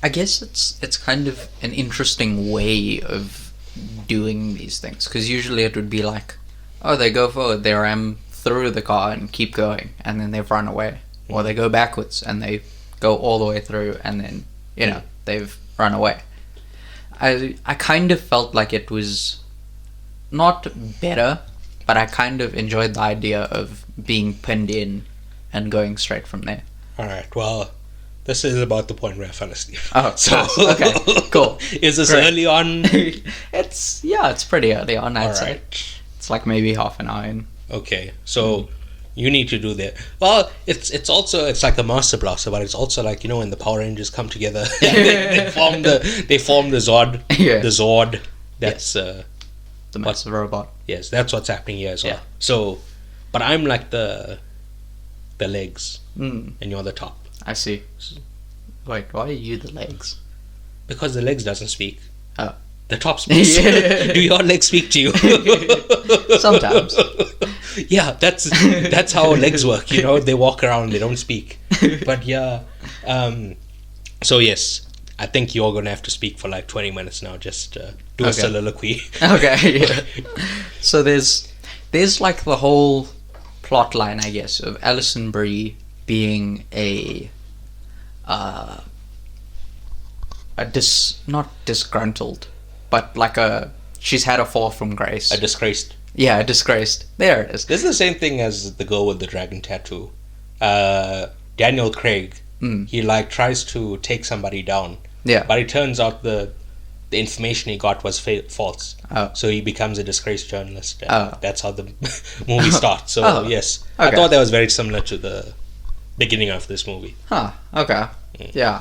I guess it's kind of an interesting way of doing these things, because usually it would be like, oh, they go forward, they ram through the car and keep going, and then they've run away. Or they go backwards and they go all the way through, and then, they've run away. I kind of felt like it was not better, but I kind of enjoyed the idea of being pinned in and going straight from there. alright, well, this is about the point where I fell asleep. Oh, so okay, cool. Is this Great. early on? It's pretty early on, I'd say. Alright. It's like maybe half an hour in. Okay, so you need to do that. Well, it's also, it's like a Master Blaster, but it's also like, when the Power Rangers come together, they form the Zord. Yeah. The Zord. That's The massive robot. yes, that's what's happening here as well. Yeah. So, but I'm like the legs, Mm, and you're the top, I see. Wait, why are you the legs? because the legs doesn't speak. Oh. The top speaks. Yeah. Do your legs speak to you? Sometimes. Yeah, that's how legs work. They walk around, they don't speak. But yeah, so yes, I think you're gonna have to speak for like 20 minutes now. Just do a Okay. soliloquy. Okay, yeah. So there's like the whole plot line, I guess, of Alison Brie being not disgruntled, but like she's had a fall from grace. A disgraced. Yeah, disgraced. There it is. This is the same thing as the girl with the dragon tattoo. Daniel Craig. He like tries to take somebody down, Yeah. but it turns out the information he got was false. Oh. So he becomes a disgraced journalist. And Oh. that's how the movie starts. So Oh. yes, I Okay. thought that was very similar to the beginning of this movie. Huh. Okay. Yeah.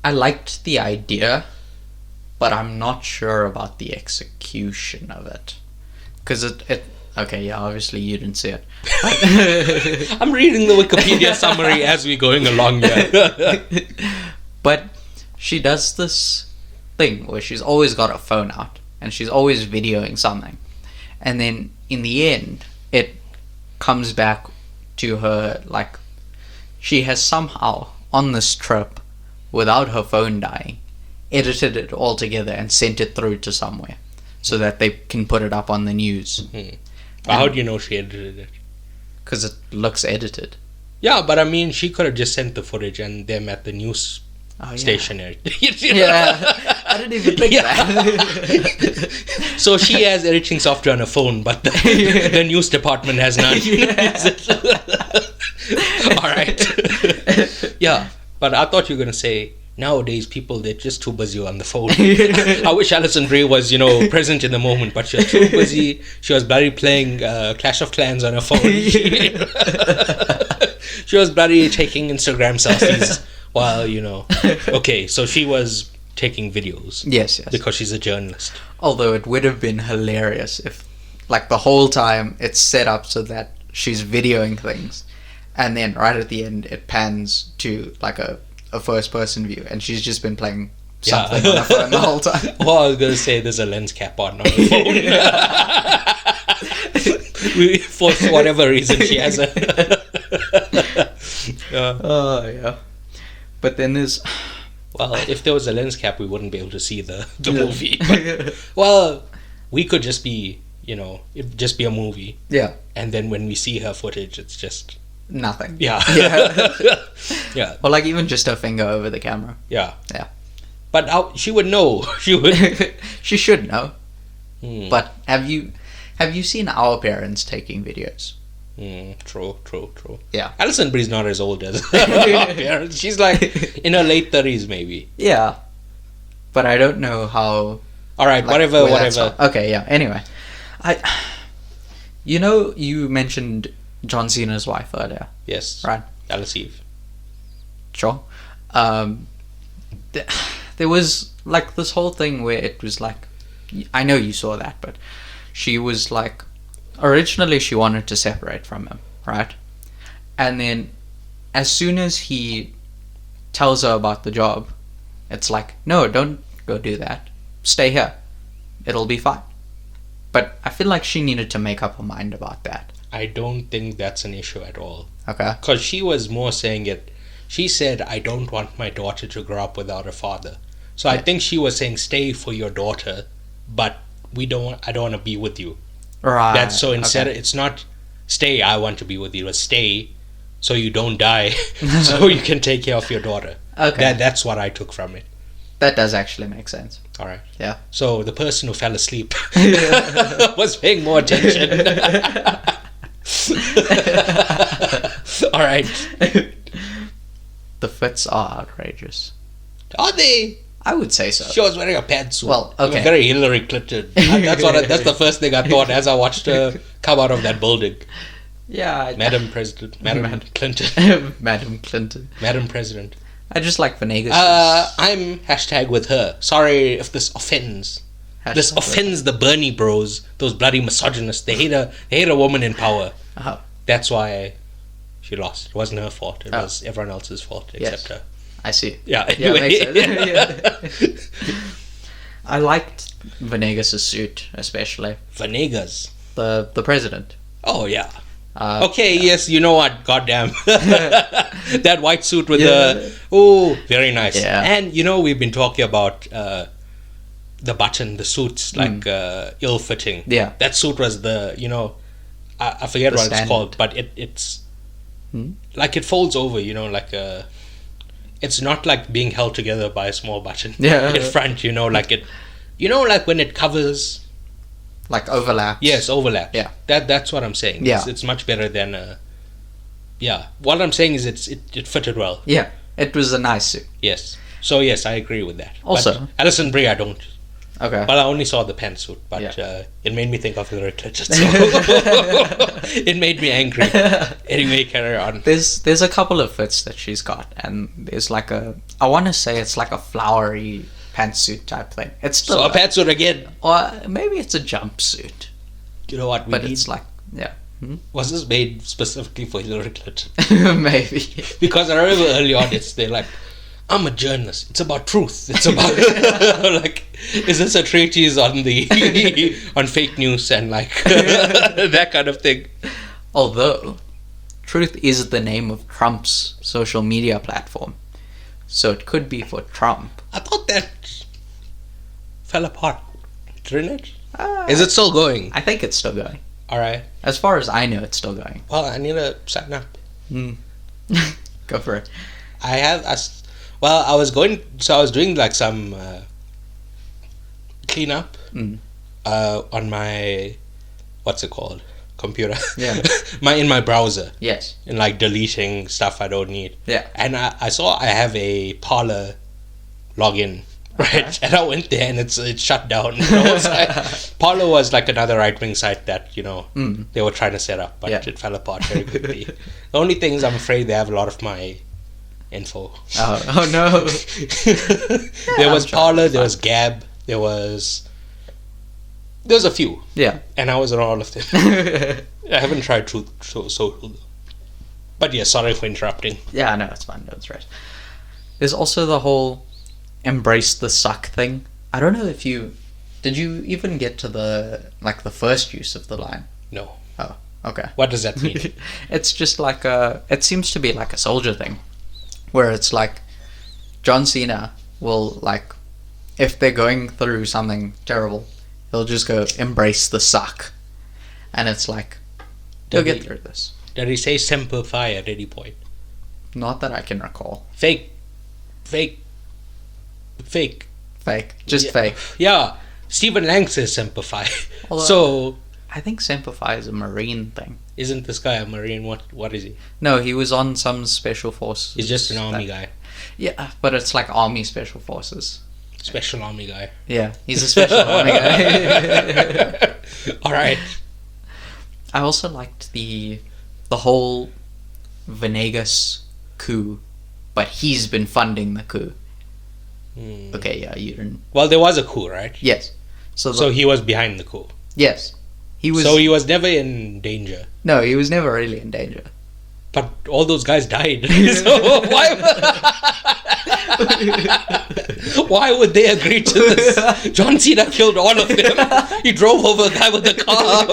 I liked the idea, but I'm not sure about the execution of it, because it. Okay. Yeah. Obviously, you didn't see it. I'm reading the Wikipedia summary as we're going along here. But she does this thing where she's always got her phone out and she's always videoing something, and then in the end, it comes back to her like she has somehow on this trip, without her phone dying, edited it all together and sent it through to somewhere so that they can put it up on the news. But how do you know she edited it? Because it looks edited. Yeah, but I mean, she could have just sent the footage and them at the news station. Yeah, I didn't even think that. So she has editing software on her phone, but the news department has none. All right. Yeah, but I thought you were going to say nowadays people, they're just too busy on the phone. I wish Alison Brie was, present in the moment, but she was too busy. She was bloody playing Clash of Clans on her phone. She was bloody taking Instagram selfies while, okay, so she was taking videos. Yes. Because she's a journalist. Although it would have been hilarious if, like, the whole time it's set up so that she's videoing things, and then right at the end it pans to like a first-person view, and she's just been playing something on her phone the whole time. Well, I was going to say there's a lens cap on her phone. For whatever reason, she has a... Oh, yeah. But then there's... Well, if there was a lens cap, we wouldn't be able to see the movie. But, well, we could just be, it'd just be a movie. Yeah. And then when we see her footage, it's just... nothing. Yeah. Yeah. Or like even just her finger over the camera. Yeah. Yeah. But she would know. She would. She should know. But have you seen our parents taking videos? True. Yeah. Alison Brie's not as old as our parents. She's like in her late 30s maybe. Yeah. But I don't know how... Alright, like, whatever. Okay, yeah. Anyway. You mentioned John Cena's wife earlier. Yes. Right. Alice Eve. Sure. There was like this whole thing where it was like, I know you saw that, but she was like, originally she wanted to separate from him, right? And then as soon as he tells her about the job, it's like, no, don't go do that. Stay here. It'll be fine. But I feel like she needed to make up her mind about that. I don't think that's an issue at all. Okay. Because she was more saying it. She said, I don't want my daughter to grow up without a father. So I think she was saying, stay for your daughter, but I don't want to be with you. Right. That's so instead, it's not stay, I want to be with you, but stay so you don't die, so you can take care of your daughter. Okay. That's what I took from it. That does actually make sense. All right. Yeah. So the person who fell asleep was paying more attention. All right. The fits are outrageous. Are they? I would say so. She was wearing a pantsuit. Well, okay. Very Hillary Clinton. That's the first thing I thought as I watched her come out of that building. Yeah. Madam President. Madam Clinton. Madam Clinton. Madam President. I just like Venegas. I'm hashtag with her. Sorry if this offends. This offends the Bernie bros. Those bloody misogynists. They hate a woman in power. Oh. That's why she lost. It wasn't her fault. It was everyone else's fault except her. I see. Yeah. Yeah, Anyway. makes sense. I liked Venegas' suit, especially. Venegas. The president. Oh yeah. Okay. Yes. You know what? Goddamn. That white suit with very nice. Yeah. And we've been talking about the button, the suits like ill-fitting. Yeah. That suit was I forget what it's called, but it's like it folds over. It's not like being held together by a small button. Yeah. In front, like it. Like when it covers. Like overlaps. Yes, overlap. Yeah. That's what I'm saying. Yeah. It's much better than what I'm saying is it fitted well. Yeah. It was a nice suit. Yes. So yes, I agree with that. Also, but Alison Brie, I don't. Okay. Well, I only saw the pantsuit, but it made me think of Hillary Clinton. So it made me angry. Anyway, carry on. There's a couple of fits that she's got, and there's like I want to say it's like a flowery pantsuit type thing. It's still a pantsuit again, or maybe it's a jumpsuit. You know what? It's like Was this made specifically for Hillary Clinton? Maybe. Because I remember early on, they're like, I'm a journalist. It's about truth. It's about like, is this a treatise on on fake news and like that kind of thing? Although, Truth is the name of Trump's social media platform, so it could be for Trump. I thought that fell apart, didn't it? Is it still going? I think it's still going. All right. As far as I know, it's still going. Well, I need to sign up. Go for it. I was doing like some cleanup on my, what's it called? Computer. Yeah. in my browser. Yes. And like deleting stuff I don't need. Yeah. And I saw I have a Parler log in, right? And I went there and it's shut down. Parler was like another right-wing site that, they were trying to set up, but it fell apart very quickly. The only thing is I'm afraid they have a lot of my info. Oh no. There was Parler, there was Gab, there was a few. Yeah. And I was on all of them. I haven't tried Truth Social though. But yeah, sorry for interrupting. Yeah, no, it's fine. No stress. There's also the whole embrace the suck thing. I don't know if did you even get to the first use of the line? No. Oh, okay. What does that mean? It's just it seems to be like a soldier thing, where it's like John Cena will, if they're going through something terrible, he'll just go embrace the suck, and it's like, you'll get through this. Did he say Semper Fi at any point? Not that I can recall. Fake. Just fake. Yeah. Stephen Lang says Semper Fi. Although, so I think Semper Fi is a Marine thing. Isn't this guy a Marine? What is he? No, he was on some special forces. He's just an army guy. Yeah, but it's like Army Special Forces. Special army guy. Yeah, he's a special army guy. Alright. I also liked the whole Venegas coup, but he's been funding the coup. Okay, yeah, you didn't. Well, there was a coup, right? Yes. So he was behind the coup. Yes. He was. So he was never in danger. No, he was never really in danger. But all those guys died. So why would they agree to this? John Cena killed all of them. He drove over a guy with a car.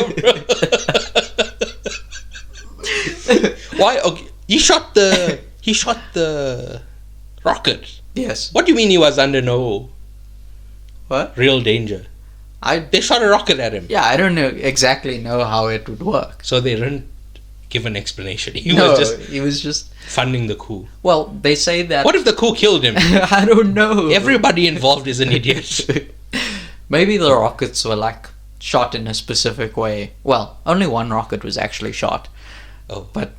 Why? Okay. He shot the rocket. Yes. What do you mean he was under no real danger? They shot a rocket at him. Yeah, I don't exactly know how it would work. So they didn't give an explanation. He was just funding the coup. Well, they say that. What if the coup killed him? I don't know. Everybody involved is an idiot. Maybe the rockets were shot in a specific way. Well, only one rocket was actually shot. Oh. But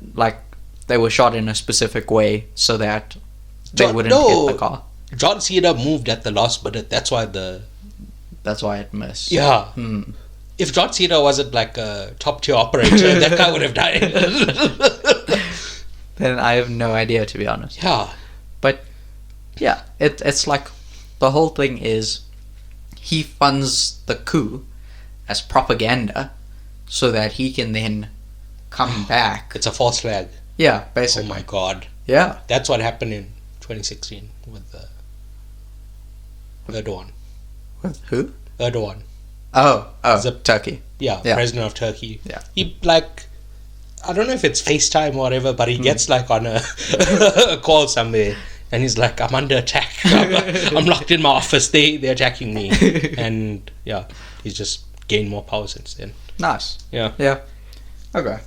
they were shot in a specific way so that they wouldn't hit the car. John Cena moved at the last minute. That's why it missed. Yeah. If John Cena wasn't a top tier operator, that guy would have died. Then I have no idea, to be honest. Yeah. But yeah, it's the whole thing is he funds the coup as propaganda so that he can then come back. It's a false flag. Yeah, basically. Oh my god. Yeah. That's what happened in 2016 with Erdogan. With who? Erdogan. Oh, Turkey. Yeah, president of Turkey. Yeah. He I don't know if it's FaceTime or whatever, but he gets on a call somewhere and he's like, I'm under attack. I'm locked in my office. They're attacking me. And yeah, he's just gained more power since then. Nice. Yeah. Yeah. Okay.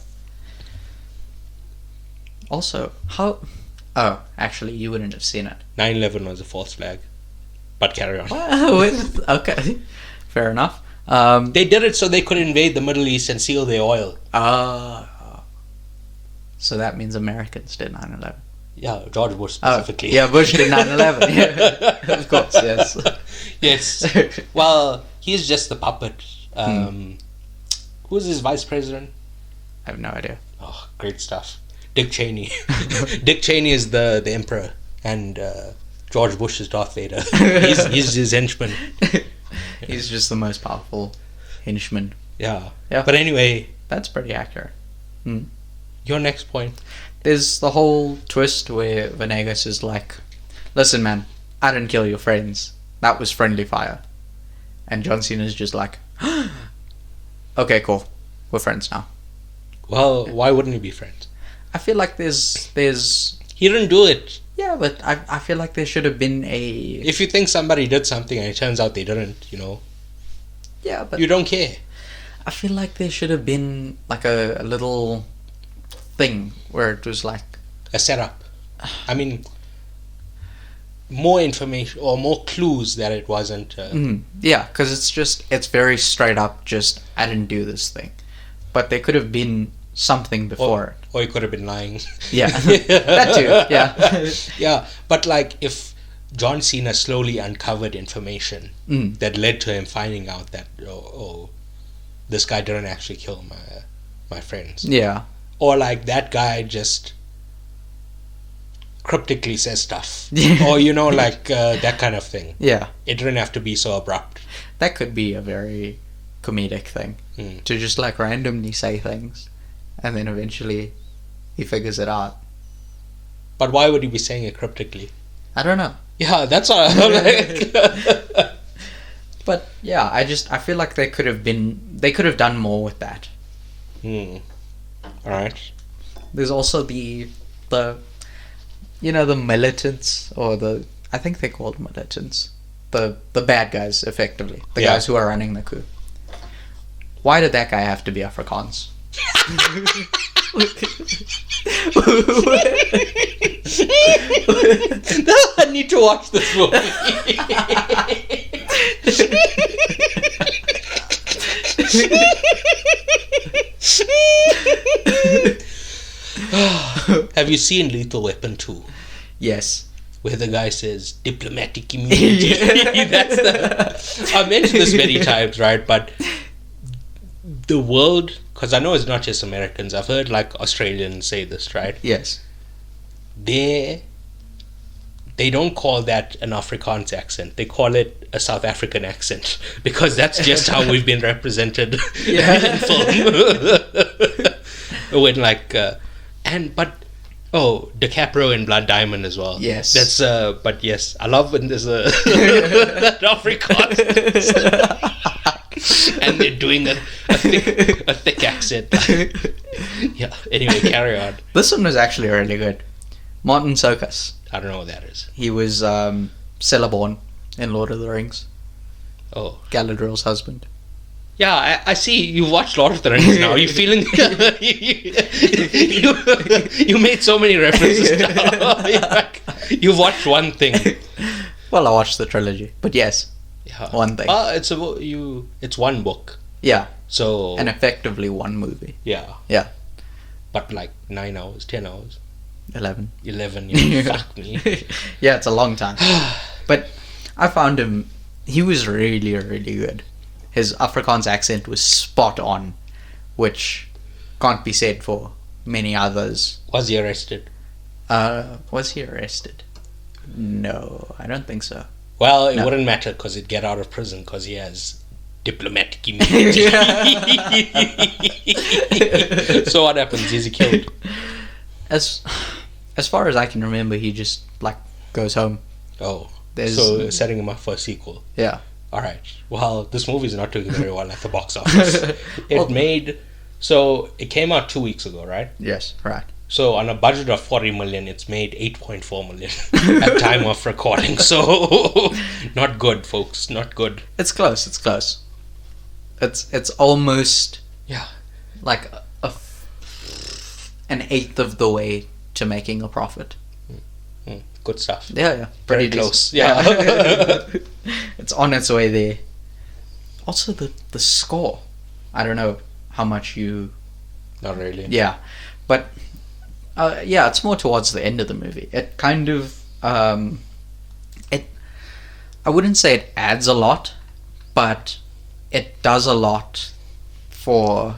Also, how... Oh, actually, you wouldn't have seen it. 9/11 was a false flag. But carry on. Okay. Fair enough. They did it so they could invade the Middle East and steal their oil. So that means Americans did 9/11. Yeah, George Bush specifically. Yeah, Bush did 9/11. Yeah. Of course, yes. Yes. Well, he's just the puppet. Who's his vice president? I have no idea. Oh, great stuff. Dick Cheney. Dick Cheney is the emperor, and George Bush is Darth Vader. He's his henchman. He's just the most powerful henchman. Yeah. Yeah. But anyway, that's pretty accurate. Your next point. There's the whole twist where Venegas is like, listen man, I didn't kill your friends. That was friendly fire. And John Cena's just like, okay, cool. We're friends now. Well, why wouldn't we be friends? I feel like there's He didn't do it. Yeah, but I feel like there should have been a... If you think somebody did something and it turns out they didn't, Yeah, but... You don't care. I feel like there should have been a little thing where it was like... A setup. I mean, more information or more clues that it wasn't... Yeah, because it's very straight up just, I didn't do this thing. But there could have been something before it. Or he could have been lying. Yeah, that too, yeah. Yeah, but if John Cena slowly uncovered information that led to him finding out that this guy didn't actually kill my friends. Yeah. Or like that guy just cryptically says stuff. Yeah. Or like that kind of thing. Yeah. It didn't have to be so abrupt. That could be a very comedic thing. To just like randomly say things and then eventually he figures it out. But why would he be saying it cryptically? I don't know. Yeah, that's what I'm like. But yeah, I feel like they could have done more with that. Alright. There's also the militants, or I think they're called militants. The bad guys, effectively. The guys who are running the coup. Why did that guy have to be Afrikaans? I need to watch this movie. Have you seen Lethal Weapon 2? Yes. Where the guy says diplomatic immunity. I've mentioned this many times, right? But the world, because I know it's not just Americans, I've heard like Australians say this, right? Yes. They don't call that an Afrikaans accent. They call it a South African accent, because that's just how we've been represented in film. When like DiCaprio in Blood Diamond as well. Yes. That's but yes, I love when there's that Afrikaans. And they're doing a thick accent. Yeah. Anyway, carry on. This one was actually really good. Martin Sokas. I don't know what that is. He was Celeborn in Lord of the Rings. Oh, Galadriel's husband. Yeah, I see. You watched Lord of the Rings now. You feeling? you made so many references now. You watched one thing. Well, I watched the trilogy, but yes. Yeah. One thing. It's one book. Yeah. So. And effectively one movie. Yeah. Yeah. But like 9 hours, 10 hours. 11. Fuck me. Yeah, it's a long time. But I found he was really, really good. His Afrikaans accent was spot on, which can't be said for many others. Was he arrested? Was he arrested? No, I don't think so. Well, it wouldn't matter, because he'd get out of prison because he has diplomatic immunity. So what happens? Is he killed? As far as I can remember, he just like goes home. Oh, so setting him up for a sequel. Yeah. All right. Well, this movie's not doing very well at the box office. It came out 2 weeks ago, right? Yes, right. So on a budget of 40 million, it's made 8.4 million at time of recording. So not good, folks. Not good. It's close. It's almost like an eighth of the way to making a profit. Good stuff. Yeah. Pretty close. Yeah. It's on its way there. Also, the score. I don't know how much you... Not really. Yeah. But, it's more towards the end of the movie. It kind of... I wouldn't say it adds a lot, but it does a lot for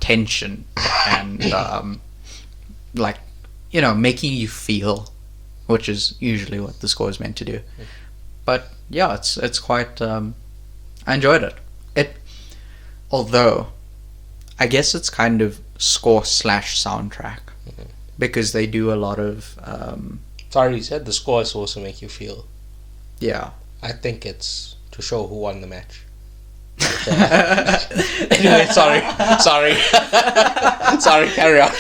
tension and, making you feel, which is usually what the score is meant to do. But yeah, it's quite. I enjoyed it. Although, I guess it's kind of score / soundtrack, because they do a lot of. Sorry, you said the score is supposed to make you feel. Yeah. I think it's to show who won the match. Anyway, sorry. Carry on.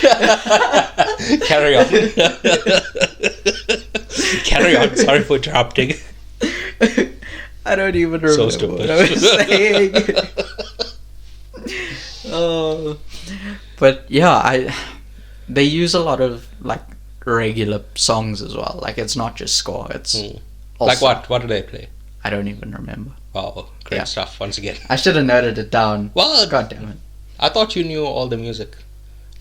Carry on. Sorry for interrupting. I don't even remember what I was saying. But yeah, they use a lot of like regular songs as well. Like, it's not just score. It's also, like what? What do they play? I don't even remember. Wow, great stuff once again. I should have noted it down. Well, God damn it. I thought you knew all the music.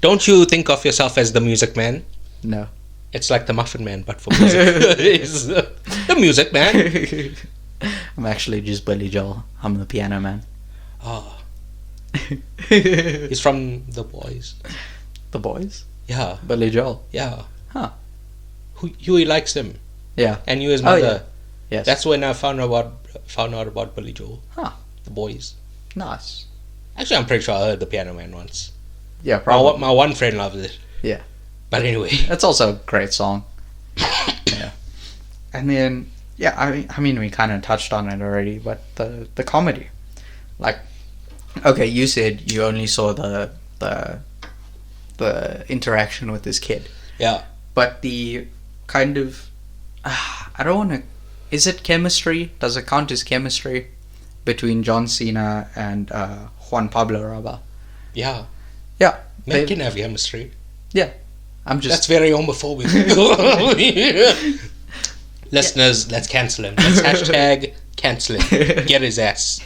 Don't you think of yourself as the music man? No. It's like the Muffin Man, but for music. He's the music man. I'm actually just Billy Joel. I'm the piano man. Oh. He's from The Boys. The Boys? Yeah. Billy Joel? Yeah. Huh. Huey likes him. Yeah. And knew his mother. Oh, yeah. Yes. That's when I found out about Billy Joel. Huh. The Boys. Nice. Actually, I'm pretty sure I heard The Piano Man once. Yeah, probably. My one friend loves it. Yeah. But anyway. It's also a great song. Yeah. And then, yeah, I mean, we kind of touched on it already, but the comedy. Like, okay, you said you only saw the interaction with this kid. Yeah. But the kind of, I don't want to, is it chemistry? Does it count as chemistry between John Cena and Juan Pablo Raba? Yeah. Yeah. Men can have chemistry. Yeah. That's very homophobic. Listeners, let's cancel him. Let's hashtag cancel him. Get his ass.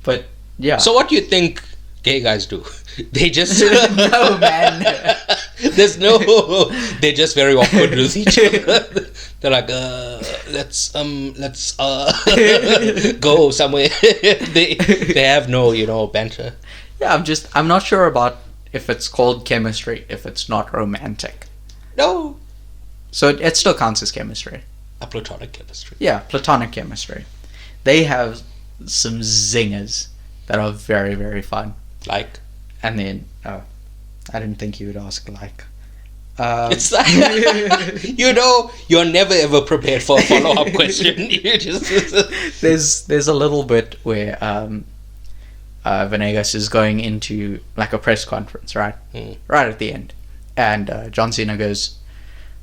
But, yeah. So what do you think gay guys do? They just... No, man. They're just very awkward with each other. They're like, let's go somewhere. They have no, banter. Yeah, I'm not sure about if it's called chemistry, if it's not romantic. No. So it still counts as chemistry. A platonic chemistry. Yeah, platonic chemistry. They have some zingers that are very, very fun. Like? And then, I didn't think you would ask like. It's like, you're never ever prepared for a follow-up question. You just there's a little bit where Venegas is going into like a press conference, right? Right at the end, and John Cena goes,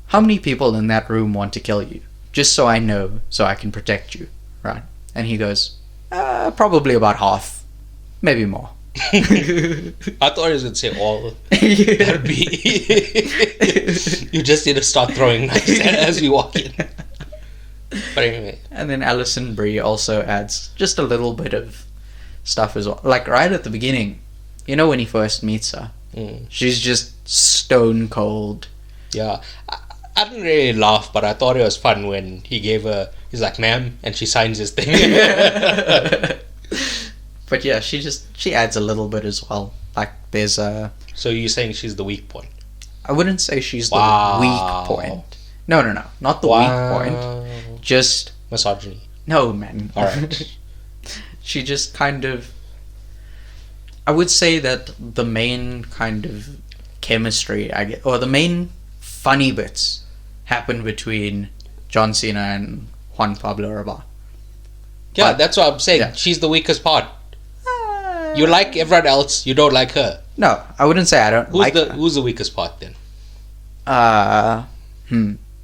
"How many people in that room want to kill you? Just so I know, so I can protect you, right?" And he goes, "Probably about half, maybe more." I thought he was gonna say all. That'd be. You just need to start throwing knives as we walk in. But anyway. And then Alison Brie also adds just a little bit of stuff as well. Like right at the beginning, when he first meets her, she's just stone cold. Yeah. I didn't really laugh, but I thought it was fun when he's like, "Ma'am," and she signs his thing. But yeah, she adds a little bit as well. Like there's a... So you're saying she's the weak point? I wouldn't say she's the weak point. No, not the weak point. Just... misogyny. No, man. Alright. She just kind of... I would say that the main kind of chemistry, or the main funny bits happen between John Cena and Juan Pablo Raba. Yeah, that's what I'm saying. Yeah. She's the weakest part. You like everyone else, you don't like her. No, I wouldn't say I don't like her. Who's the weakest part then?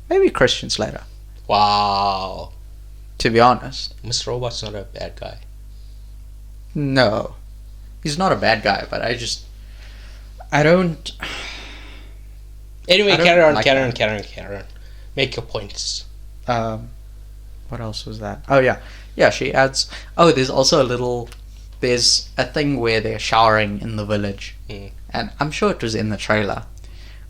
Maybe Christian Slater. Wow. To be honest. Mr. Robot's not a bad guy. No. He's not a bad guy, but I don't... Anyway, carry on. Make your points. What else was that? Oh, yeah. Yeah, she adds... Oh, there's also there's a thing where they're showering in the village. And I'm sure it was in the trailer,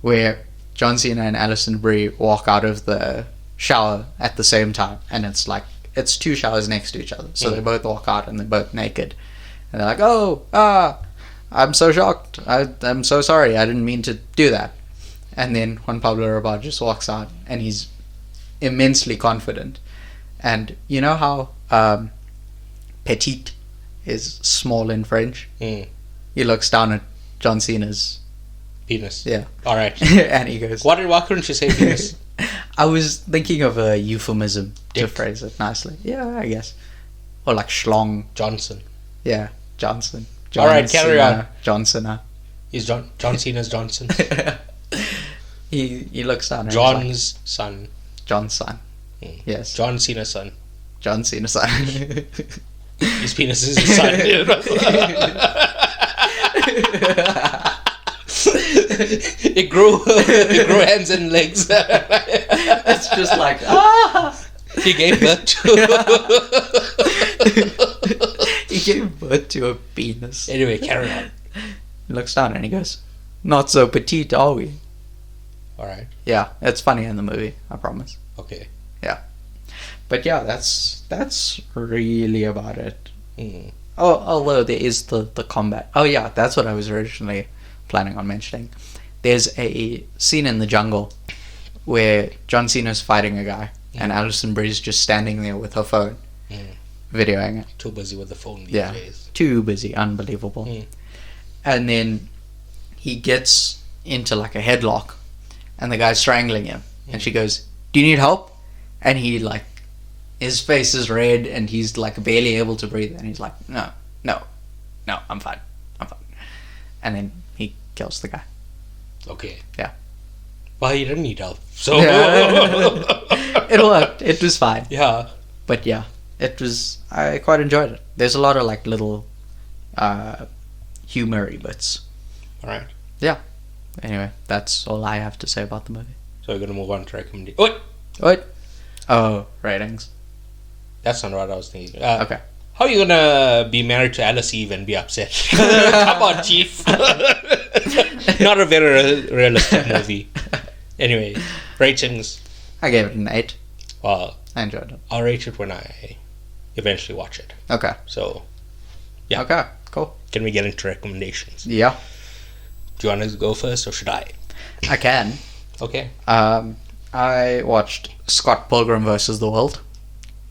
where John Cena and Alison Brie walk out of the shower at the same time. And it's like, it's two showers next to each other. So they both walk out and they're both naked. And they're like, I'm so shocked. I'm so sorry. I didn't mean to do that. And then Juan Pablo Raba just walks out and he's immensely confident. And you know how petite is small in French? He looks down at John Cena's penis. Yeah. Alright. And he goes... Why couldn't you say penis? I was thinking of a euphemism Dick. To phrase it nicely. Yeah, I guess. Or like schlong. Johnson. Yeah, Johnson. Alright, carry on. Johnson. He's John Cena's Johnson. He looks down at John's son. John's son. Yes. John Cena's son. John Cena's son. His penis is his son. It grew hands and legs. It's just like He gave birth to a penis. Anyway, carry on. He looks down and he goes, "Not so petite, are we?" All right. Yeah, it's funny in the movie, I promise. Okay. Yeah. But yeah, that's really about it. Mm. Oh, although there is the combat. Oh yeah, that's what I was originally planning on mentioning. There's a scene in the jungle where John Cena's fighting a guy, and Alison Brie's just standing there with her phone, videoing it. Too busy with the phone these Yeah, days. too busy, unbelievable. And then he gets into like a headlock, and the guy's strangling him, and she goes, "Do you need help?" And he like, his face is red, and he's like barely able to breathe, and he's like, no, I'm fine. And then he kills the guy. Okay. Yeah. Well, he didn't need help, so It worked. It was fine. Yeah. But yeah, I quite enjoyed it. There's a lot of like little humory bits. All right. Yeah. Anyway, that's all I have to say about the movie. So we're gonna move on to recommendation. What? Oh, ratings. That's not what I was thinking. Okay. How are you gonna be married to Alice Eve and be upset? Come on, Chief. Not a very realistic movie. Anyway, ratings. I gave it an 8. Well, I enjoyed it. I'll rate it when I eventually watch it. Okay. So, yeah. Okay, cool. Can we get into recommendations? Yeah. Do you want to go first or should I? I can. Okay. I watched Scott Pilgrim vs. the World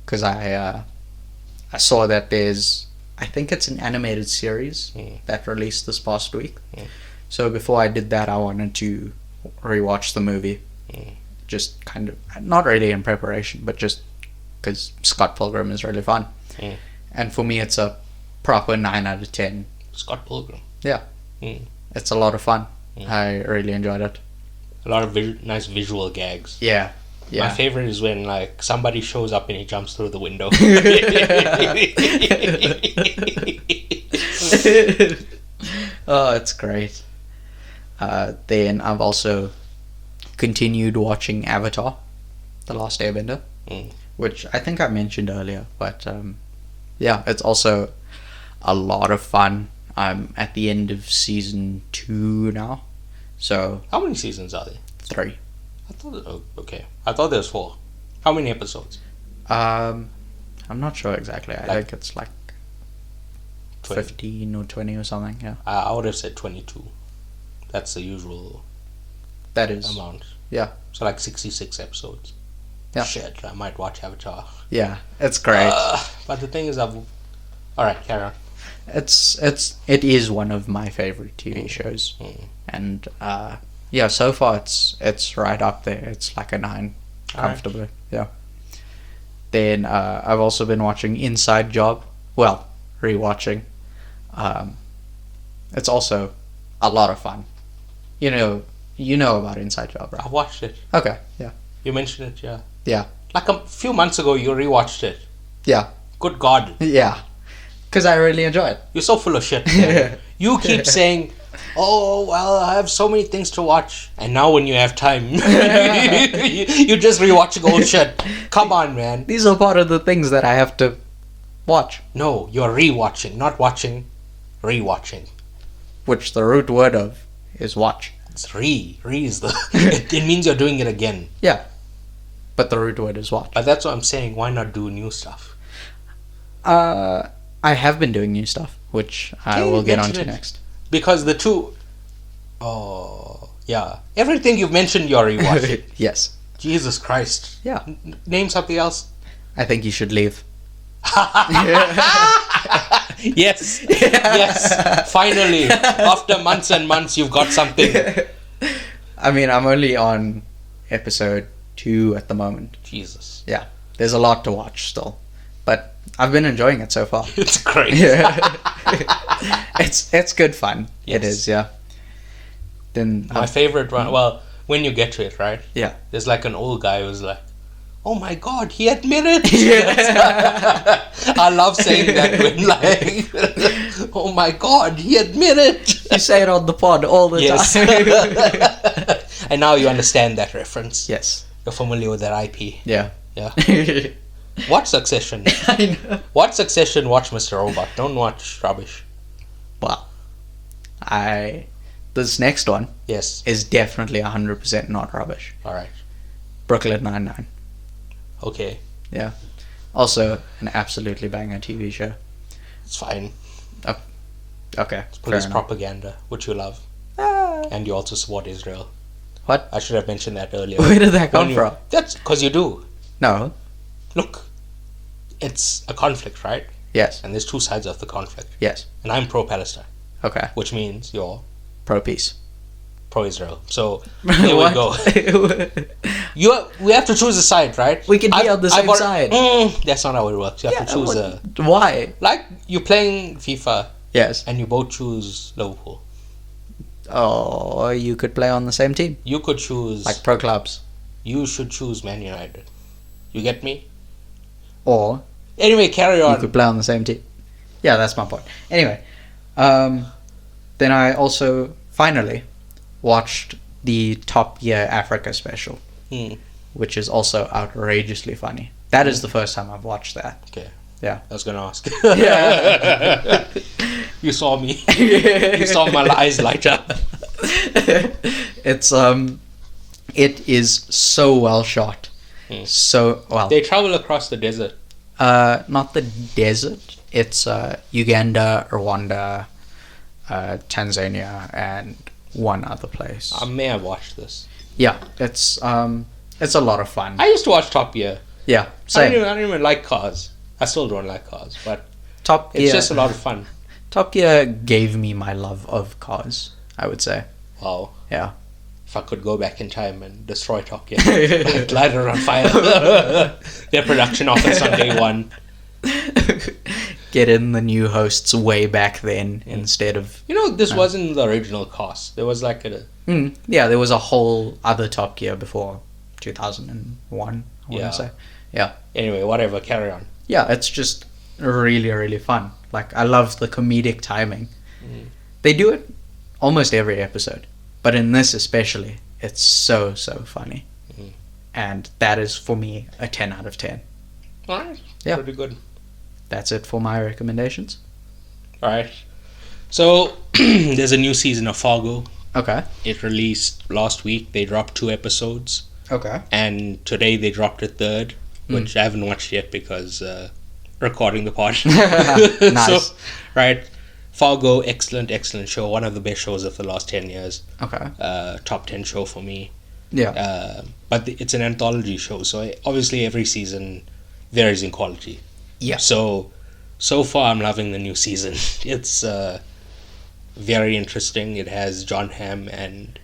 because I saw that there's, I think it's an animated series that released this past week. So before I did that, I wanted to rewatch the movie. Just kind of, not really in preparation, but just because Scott Pilgrim is really fun. And for me, it's a proper 9 out of 10. Scott Pilgrim. Yeah. It's a lot of fun. I really enjoyed it. A lot of nice visual gags. Yeah. My favorite is when like somebody shows up and he jumps through the window. Oh, it's great. Then I've also continued watching Avatar, The Last Airbender, which I think I mentioned earlier. But yeah, it's also a lot of fun. I'm at the end of season 2 now. So how many seasons are there? 3. I thought okay. I thought there was 4. How many episodes? I'm not sure exactly. I think it's like 20. 15 or 20 or something. Yeah. I would have said 22. That's the usual That is. amount. Yeah. So like 66 episodes. Yeah. Shit, I might watch Avatar. Yeah, it's great. But the thing is, all right, carry on. It is one of my favorite TV shows, and yeah, so far it's right up there. It's like a 9, comfortably. Right. Yeah. Then I've also been watching Inside Job. Well, rewatching. It's also a lot of fun. You know about Inside Job, right? I watched it. Okay. Yeah. You mentioned it, yeah. Yeah. Like a few months ago, you rewatched it. Yeah. Good God. Yeah. Because I really enjoy it. You're so full of shit. You keep saying, "Oh well, I have so many things to watch," and now when you have time, you're just rewatching old shit. Come on, man. These are part of the things that I have to watch. No, you're rewatching, not watching. Rewatching. Which the root word of is watch. It's re. Re is the. It means you're doing it again. Yeah. But the root word is watch. But that's what I'm saying. Why not do new stuff? I have been doing new stuff, which I will get onto next. Because the two... Oh, yeah. Everything you've mentioned, you're rewatching. Yes. Jesus Christ. Yeah. Name something else. I think you should leave. Yes. Yes. Finally. After months and months, you've got something. I mean, I'm only on episode 2 at the moment. Jesus. Yeah. There's a lot to watch still. But I've been enjoying it so far. It's great. It's good fun. Yes. It is, yeah. Then my favorite one, well, when you get to it, right? Yeah. There's like an old guy who's like, "Oh my God, he admitted." I love saying that when like, "Oh my God, he admitted." You say it on the pod all the time. And now you understand that reference. Yes. You're familiar with that IP. Yeah. Yeah. Watch Succession. I know. Watch Succession, watch Mr. Robot. Don't watch rubbish. Well, I this next one Yes. is definitely 100% not rubbish. All right. Brooklyn Nine-Nine. Okay. Yeah. Also, an absolutely banger TV show. It's fine. Okay. Police propaganda, which you love. And you also support Israel. What? I should have mentioned that earlier. Where did that come from? That's because you do. No. Look, it's a conflict, right? Yes. And there's two sides of the conflict. Yes. And I'm pro-Palestine. Okay. Which means you're pro-peace. pro-Israel. So, here we go. We have to choose a side, right? We can be on the same side. That's not how it works. You have to choose a... Why? Like, you're playing FIFA. Yes. And you both choose Liverpool. Oh, you could play on the same team. You could choose... Like pro clubs. You should choose Man United. You get me? Or... Anyway, carry on. You could play on the same team. Yeah, that's my point. Anyway. Then I also, finally, watched the Top Gear Africa special. Which is also outrageously funny. That is the first time I've watched that. Okay. Yeah. I was going to ask. Yeah. You saw me. You saw my eyes light up. It is so well shot. So well. They travel across the desert. Not the desert. It's Uganda, Rwanda, Tanzania, and one other place. I may have watched this. Yeah, it's a lot of fun. I used to watch Top Gear. Yeah, I same. don't even like cars. I still don't like cars, but Top Gear, it's just a lot of fun. Top Gear gave me my love of cars, I would say. Wow. Yeah. If I could go back in time and destroy Top Gear, like light it on fire. Their production office on day one. Get in the new hosts way back then instead of... You know, this wasn't the original cast. There was like a... yeah, there was a whole other Top Gear before 2001, I want to say. Yeah. Anyway, whatever, carry on. Yeah, it's just really, really fun. Like, I love the comedic timing. They do it almost every episode. But in this especially, it's so, so funny. And that is, for me, a 10 out of 10. Alright. Yeah. Pretty good. That's it for my recommendations. Alright. So, there's a new season of Fargo. Okay. It released last week. They dropped 2 episodes. Okay. And today they dropped a third, which I haven't watched yet because recording the pod. Nice. So, right. Fargo, excellent show. One of the best shows of the last 10 years. Okay. Top 10 show for me. Yeah. But it's an anthology show, so obviously every season varies in quality. Yeah. So far I'm loving the new season. It's very interesting. It has John Hamm and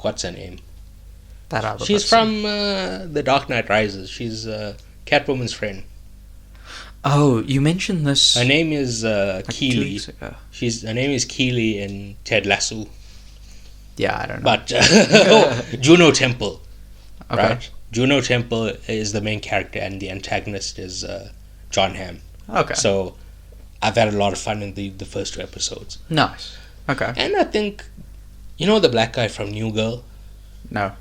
what's her name? That other She's person. from The Dark Knight Rises. She's Catwoman's friend. Oh, you mentioned this. Her name is like 2 Keely. weeks ago. Her name is Keely in Ted Lasso. Yeah, I don't know. But Juno Temple. Okay. Right? Juno Temple is the main character and the antagonist is John Hamm. Okay. So I've had a lot of fun in the first 2 episodes. Nice. Okay. And I think, you know the black guy from New Girl? No.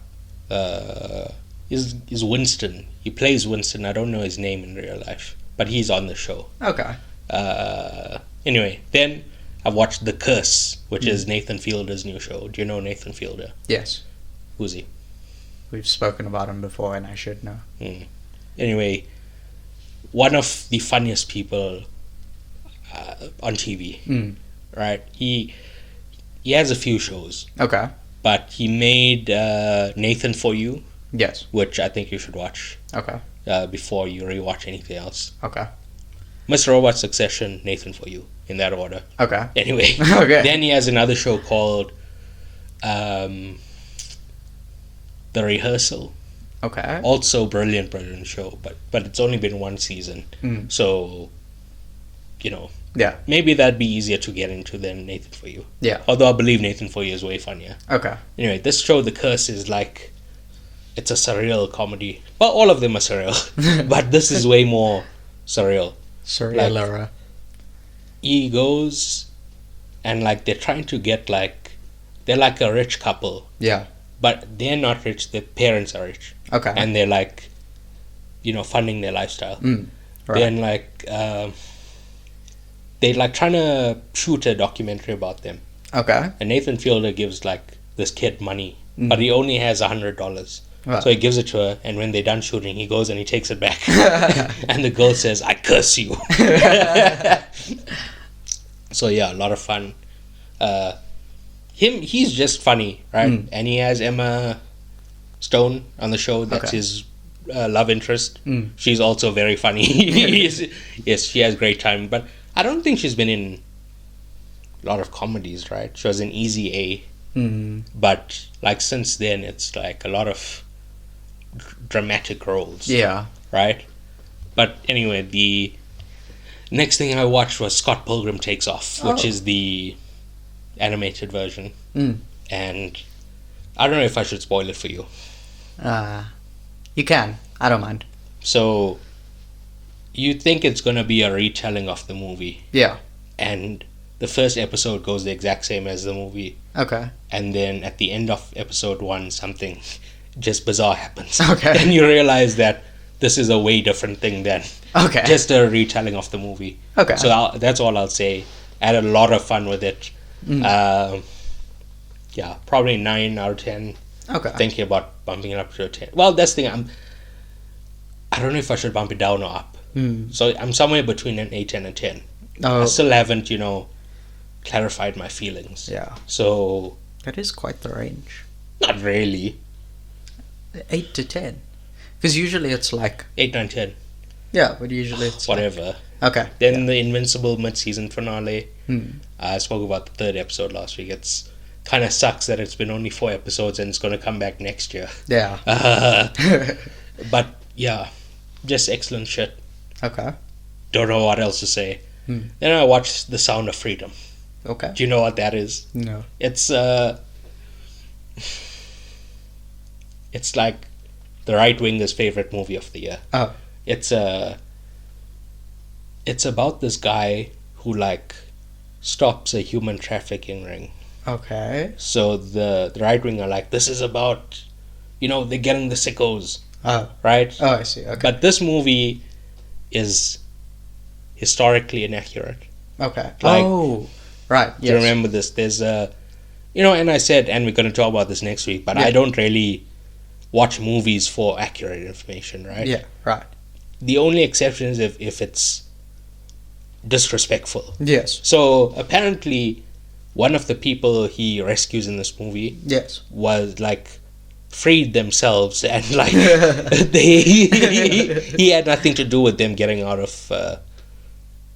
Is Winston. He plays Winston. I don't know his name in real life, but he's on the show. Okay. Anyway, then I watched The Curse, which is Nathan Fielder's new show. Do you know Nathan Fielder? Yes. Who's he? We've spoken about him before and I should know. Anyway, one of the funniest people on TV. Right? He has a few shows. Okay. But he made Nathan For You. Yes. Which I think you should watch. Okay. Before you rewatch anything else. Okay. Mr. Robot, Succession, Nathan For You. In that order. Okay. Anyway. Okay. Then he has another show called The Rehearsal. Okay. Also brilliant show. But it's only been 1 season. So, you know. Yeah. Maybe that'd be easier to get into than Nathan For You. Yeah. Although I believe Nathan For You is way funnier. Okay. Anyway, this show, The Curse, is like... It's a surreal comedy. Well, all of them are surreal. But this is way more surreal. Surreal. Like, he goes... And, like, they're trying to get, like... They're like a rich couple. Yeah. But they're not rich. Their parents are rich. Okay. And they're, like... You know, funding their lifestyle. Right. Then, like... they're like trying to shoot a documentary about them. Okay. And Nathan Fielder gives like this kid money, but he only has $100. Right. So he gives it to her, and when they're done shooting, he goes and he takes it back. And the girl says, "I curse you." So yeah, a lot of fun. He's just funny, right? And he has Emma Stone on the show. That's his love interest. She's also very funny. Yes, she has great time, but I don't think she's been in a lot of comedies, right? She was in Easy A, but like since then, it's like a lot of dramatic roles. Yeah. Right? But anyway, the next thing I watched was Scott Pilgrim Takes Off, which is the animated version. And I don't know if I should spoil it for you. You can. I don't mind. So, you think it's going to be a retelling of the movie. Yeah. And the first episode goes the exact same as the movie. Okay. And then at the end of episode 1, something just bizarre happens. Okay. And you realize that this is a way different thing than just a retelling of the movie. Okay. So that's all I'll say. I had a lot of fun with it. Yeah, probably 9 out of 10. Okay. Thinking about bumping it up to a 10. Well, that's the thing. I don't know if I should bump it down or up. So I'm somewhere between an 8 and a 10. I still haven't, clarified my feelings. Yeah. So That is quite the range. not really. 8 to 10. Because usually it's like... 8, 9, 10. Yeah, but usually it's whatever. Okay. Then the Invincible mid-season finale. I spoke about the 3rd episode last week. It's kind of sucks that it's been only 4 episodes and it's going to come back next year. Yeah. But yeah, just excellent shit. Okay. Don't know what else to say. Then I watched The Sound of Freedom. Okay. Do you know what that is? No. It's like the right winger's favorite movie of the year. Oh. It's about this guy who like stops a human trafficking ring. Okay. So the right wing are like, this is about, they're getting the sickos, Oh. right? Oh, I see. Okay. But this movie is historically inaccurate. Okay. Like, right. Do you remember this? There's and I said, and we're going to talk about this next week, but I don't really watch movies for accurate information, right? Yeah, right. The only exception is if it's disrespectful. Yes. So apparently, one of the people he rescues in this movie was like freed themselves, and like he had nothing to do with them getting out of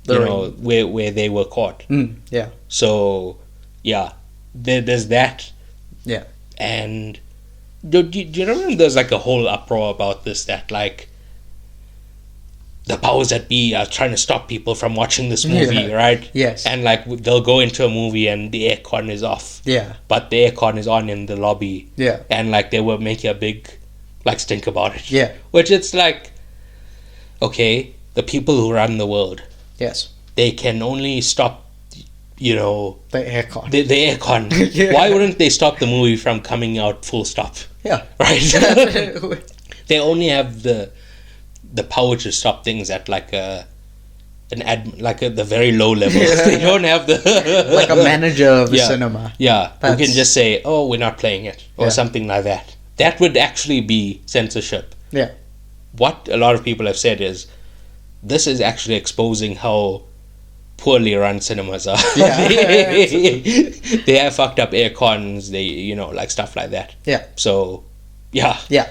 where they were caught. Yeah. So yeah, there's that. Yeah. And do you remember there's like a whole uproar about this, that like the powers that be are trying to stop people from watching this movie, right? Yes. And like they'll go into a movie and the aircon is off. Yeah. But the aircon is on in the lobby. Yeah. And like they were making a big like stink about it. Yeah. Which it's like, okay, the people who run the world. Yes. They can only stop, the aircon. The aircon. Yeah. Why wouldn't they stop the movie from coming out full stop? Yeah. Right. They only have the power to stop things at like the very low level. They don't have the like a manager of a cinema. Yeah, who can just say, "Oh, we're not playing it," or something like that. That would actually be censorship. Yeah. What a lot of people have said is, this is actually exposing how poorly run cinemas are. Yeah. They have fucked up air cons. They like stuff like that. Yeah. So, yeah. Yeah.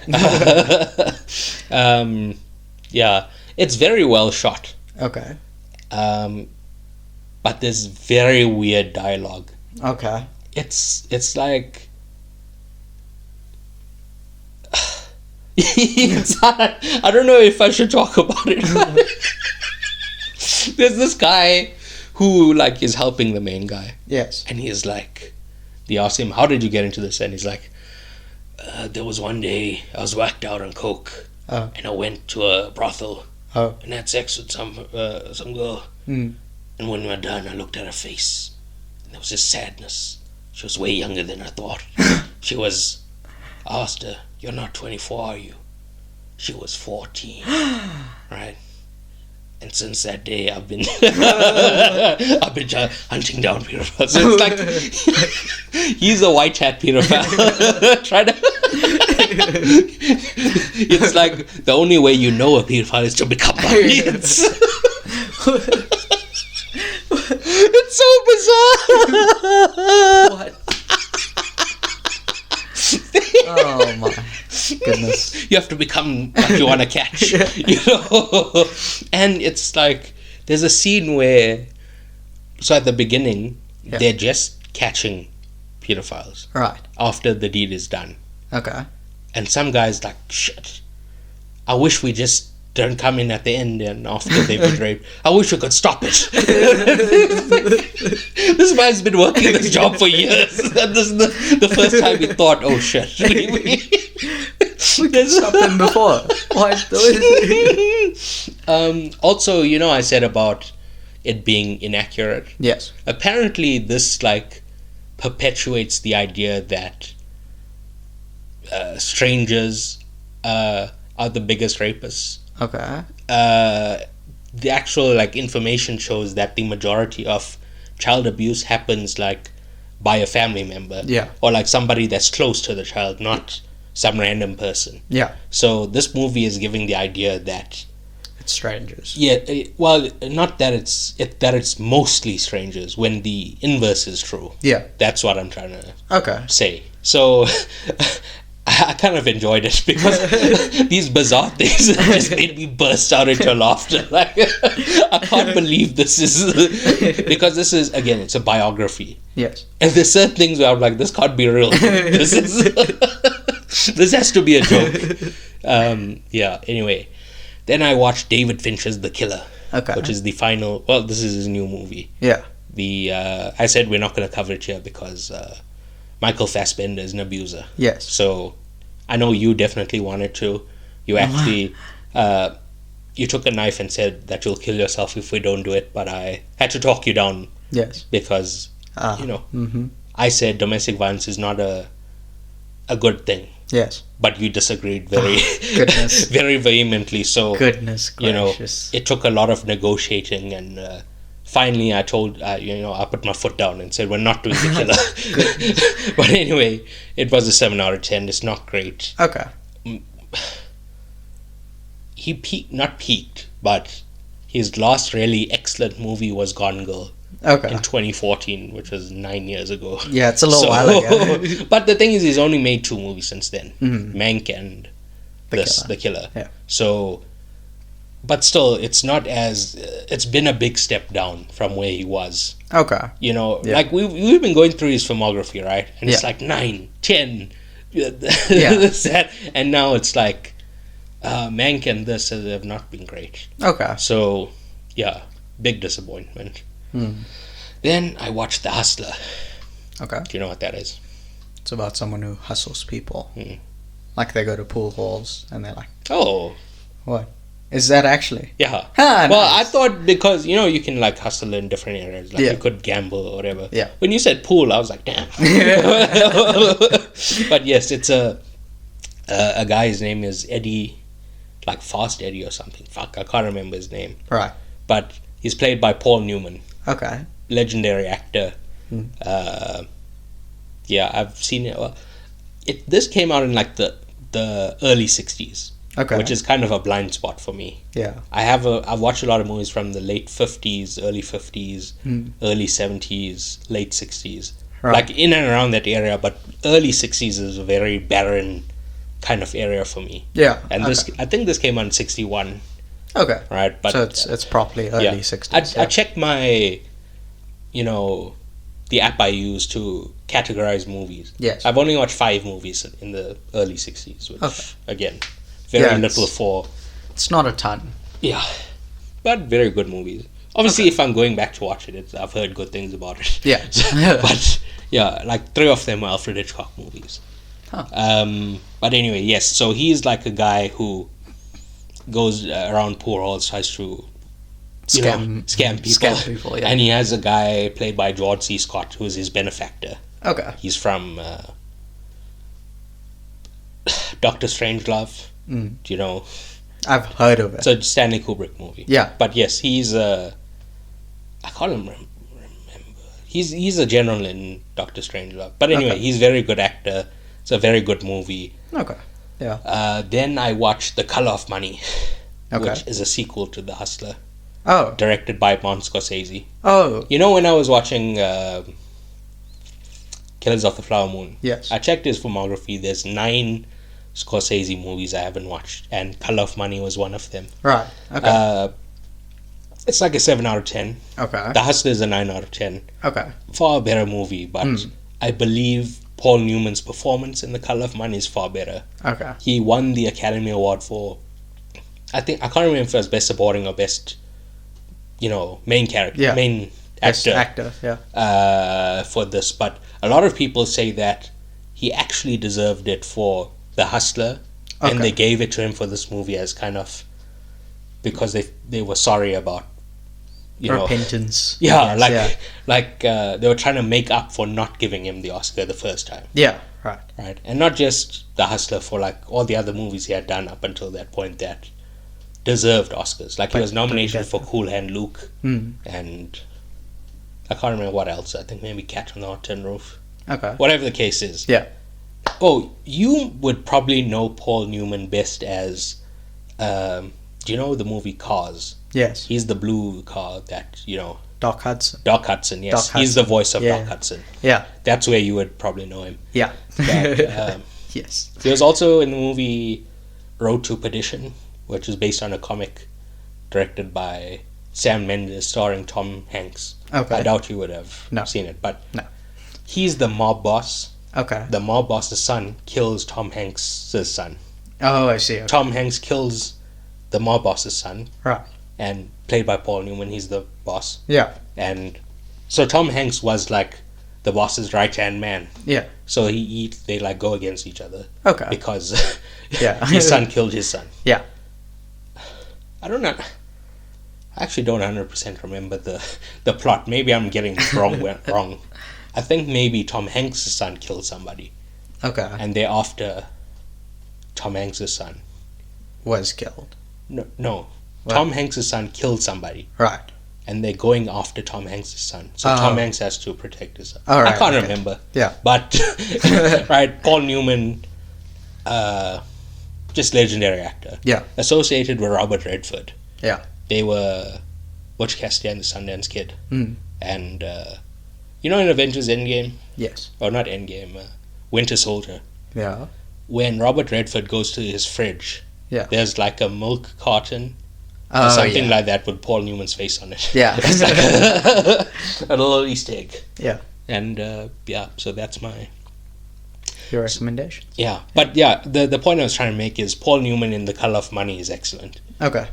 Yeah, it's very well shot. Okay. But there's very weird dialogue. Okay. It's like it's hard. I don't know if I should talk about it. There's this guy who like is helping the main guy. Yes. And he's like, they ask him, "How did you get into this?" And he's like, there was one day I was whacked out on coke. And I went to a brothel and had sex with some girl. And when we were done, I looked at her face, and there was this sadness. She was way younger than I thought. I asked her, "You're not 24, are you?" She was 14. Right? And since that day, I've been hunting down pedophiles. So it's like he's a white hat pedophile. Try to. It's like the only way you know a pedophile is to become one. It's so bizarre. What? Oh my goodness. You have to become what you want to catch. You know? And it's like there's a scene where, so at the beginning, they're just catching pedophiles. Right. After the deed is done. Okay. And some guy's like, shit, I wish we just don't come in at the end and after they've been raped. I wish we could stop it. This man's been working this job for years. This is the first time he thought, oh shit. We could stop them before. What? Also, you know, I said about it being inaccurate. Yes. Apparently, this like perpetuates the idea that strangers are the biggest rapists. Okay. The actual like information shows that the majority of child abuse happens like by a family member. Yeah. Or like somebody that's close to the child, not some random person. Yeah. So this movie is giving the idea that it's strangers. Yeah, well, not that it's mostly strangers when the inverse is true. Yeah. That's what I'm trying to say. So I kind of enjoyed it because these bizarre things just made me burst out into laughter. Like, I can't believe this is because this is, again, it's a biography. Yes. And there's certain things where I'm like, this can't be real. This is this has to be a joke. Yeah. Anyway, then I watched David Fincher's The Killer. Okay. Which is the final. Well, this is his new movie. Yeah. I said we're not going to cover it here because Michael Fassbender is an abuser. Yes. So I know you definitely wanted to. You actually you took a knife and said that you'll kill yourself if we don't do it, but I had to talk you down. Yes. Because I said domestic violence is not a good thing. Yes. But you disagreed very goodness. very vehemently. So goodness gracious. It took a lot of negotiating and finally I told I put my foot down and said we're not doing The Killer. But anyway, it was a 7 out of 10. It's not great. Okay. He not peaked, but his last really excellent movie was Gone Girl. Okay. In 2014, which was 9 years ago. Yeah, it's a little while ago. But the thing is, he's only made 2 movies since then. Mank and The Killer. Yeah. So, but still, it's not as... it's been a big step down from where he was. Okay. You know, like we've been going through his filmography, right? And it's like 9, 10, this, that. And now it's like Mank and this have not been great. Okay. So, yeah, big disappointment. Then I watched The Hustler. Okay. Do you know what that is? It's about someone who hustles people. Like they go to pool halls and they're like, oh, what? Is that actually? Yeah. Well, nice. I thought because, you can like hustle in different areas. Like you could gamble or whatever. Yeah. When you said pool, I was like, damn. But yes, it's a guy, his name is Eddie, like Fast Eddie or something. Fuck, I can't remember his name. Right. But he's played by Paul Newman. Okay. Legendary actor. Yeah, I've seen it. This came out in like the early 60s. Okay. Which is kind of a blind spot for me. Yeah. I've watched a lot of movies from the late 50s, early 50s, early 70s, late 60s. Right. Like in and around that area, but early 60s is a very barren kind of area for me. Yeah. And I think this came out in 61. Okay. Right, but so it's properly early 60s. I checked my, the app I use to categorize movies. Yes. I've only watched 5 movies in the early 60s, which again, very little for. It's not a ton. Yeah, but very good movies. Obviously, if I'm going back to watch it, I've heard good things about it. Yeah. But yeah, like 3 of them are Alfred Hitchcock movies. Huh. But anyway, yes. So he's like a guy who goes around poor halls, tries to scam people. Yeah. And he has a guy played by George C. Scott who is his benefactor. Okay. He's from Dr. Strangelove. Do you know? I've heard of it. It's a Stanley Kubrick movie. Yeah. But yes, he's I can't remember. He's a general in Doctor Strangelove. But anyway, Okay. he's a very good actor. It's a very good movie. Okay. Yeah. Then I watched The Color of Money, Okay. which is a sequel to The Hustler, Oh. directed by Martin Scorsese. Oh. You know, when I was watching Killers of the Flower Moon, Yes. I checked his filmography. There's 9 Scorsese movies I haven't watched, and Color of Money was one of them. Right. Okay. It's like a 7 out of 10. Okay. The Hustler is a 9 out of 10. Okay. Far better movie, but I believe Paul Newman's performance in The Color of Money is far better. Okay. He won the Academy Award for, I can't remember if it was Best Supporting or Best, main character, Yeah. main Best actor. actor. Yeah. For this. But a lot of people say that he actually deserved it for The Hustler, and Okay. they gave it to him for this movie as kind of because they were sorry about Repentance. yeah, Yes, like they were trying to make up for not giving him the Oscar the first time. Yeah. Right. Right, and not just The Hustler, for like all the other movies he had done up until that point that deserved Oscars. Like he was nominated for Cool Hand Luke, and I can't remember what else. I think maybe Cat on the Hot Tin Roof. Okay. Whatever the case is. Yeah. Oh, you would probably know Paul Newman best as, do you know the movie Cars? Yes. He's the blue car that, Doc Hudson. Doc Hudson, yes. Doc He's the Hudson. voice of Yeah. Doc Hudson. Yeah. That's where you would probably know him. Yeah. But, yes. he was also in the movie Road to Perdition, which is based on a comic directed by Sam Mendes, starring Tom Hanks. Okay. I doubt you would have seen it, but No. he's the mob boss. Okay. The mob boss's son kills Tom Hanks' son. Oh, I see. Okay. Tom Hanks kills the mob boss's son, Right. and played by Paul Newman, he's the boss. Yeah. And so Tom Hanks was like the boss's right hand man. Yeah. So they like go against each other Okay. because Yeah. his son killed his son. Yeah. I don't know. I actually don't 100% remember the plot. Maybe I'm getting it wrong. I think maybe Tom Hanks' son killed somebody, Okay. and thereafter Tom Hanks' son. Was killed. No. What? Tom Hanks' son killed somebody, Right. and they're going after Tom Hanks' son. So Tom Hanks has to protect his son. All right, I can't okay. remember. Yeah. But, right, Paul Newman, just legendary actor. Yeah. Associated with Robert Redford. Yeah. They were Butch Cassidy and the Sundance Kid. Mm. And, in Avengers Endgame, Yes. or not Endgame, Winter Soldier, Yeah. when Robert Redford goes to his fridge, Yeah. there's like a milk carton or Oh, something yeah. like that with Paul Newman's face on it. Yeah. It's like a little Easter egg. Yeah. And so that's my Your recommendation. yeah. But yeah, the point I was trying to make is Paul Newman in The Color of Money is excellent. Okay.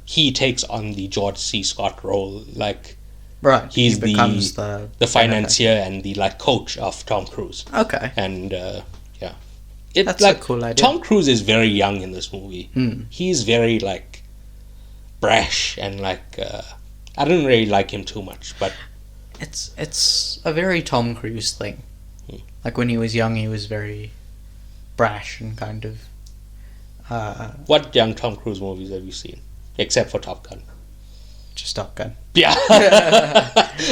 He takes on the George C. Scott role, like Right. he's he becomes the financier and the like coach of Tom Cruise. Okay. And That's like a cool idea. Tom Cruise is very young in this movie. Mm. He's very like brash and like I don't really like him too much, but It's a very Tom Cruise thing. Like when he was young, he was very brash and kind of. what young Tom Cruise movies have you seen except for Top Gun? Just Top Gun. Yeah.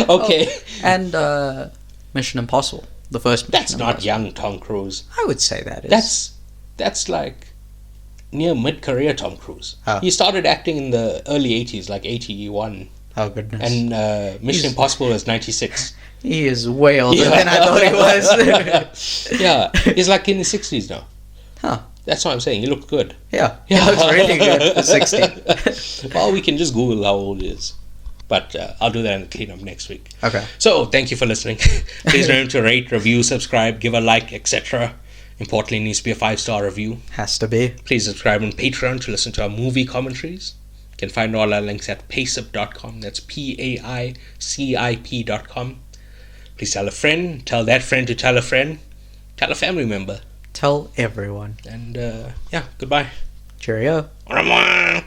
Okay. And Mission Impossible, the first. That's Mission not Impossible. young Tom Cruise. I would say that is. That's like near mid-career Tom Cruise. Oh. He started acting in the early 80s, like 81. Oh goodness. And Mission Impossible was 96. He is way older than I thought he was. Yeah, he's like in his 60s now. Huh. That's what I'm saying. He looked good. Yeah. He looks really good for 60. Well, we can just Google how old he is. But I'll do that in the cleanup next week. Okay. So, thank you for listening. Please remember to rate, review, subscribe, give a like, etc. Importantly, it needs to be a 5-star review. Has to be. Please subscribe on Patreon to listen to our movie commentaries. You can find all our links at paicip.com. That's PAICIP.com. Please tell a friend. Tell that friend to tell a friend. Tell a family member. Tell everyone. And, goodbye. Cheerio. Au revoir.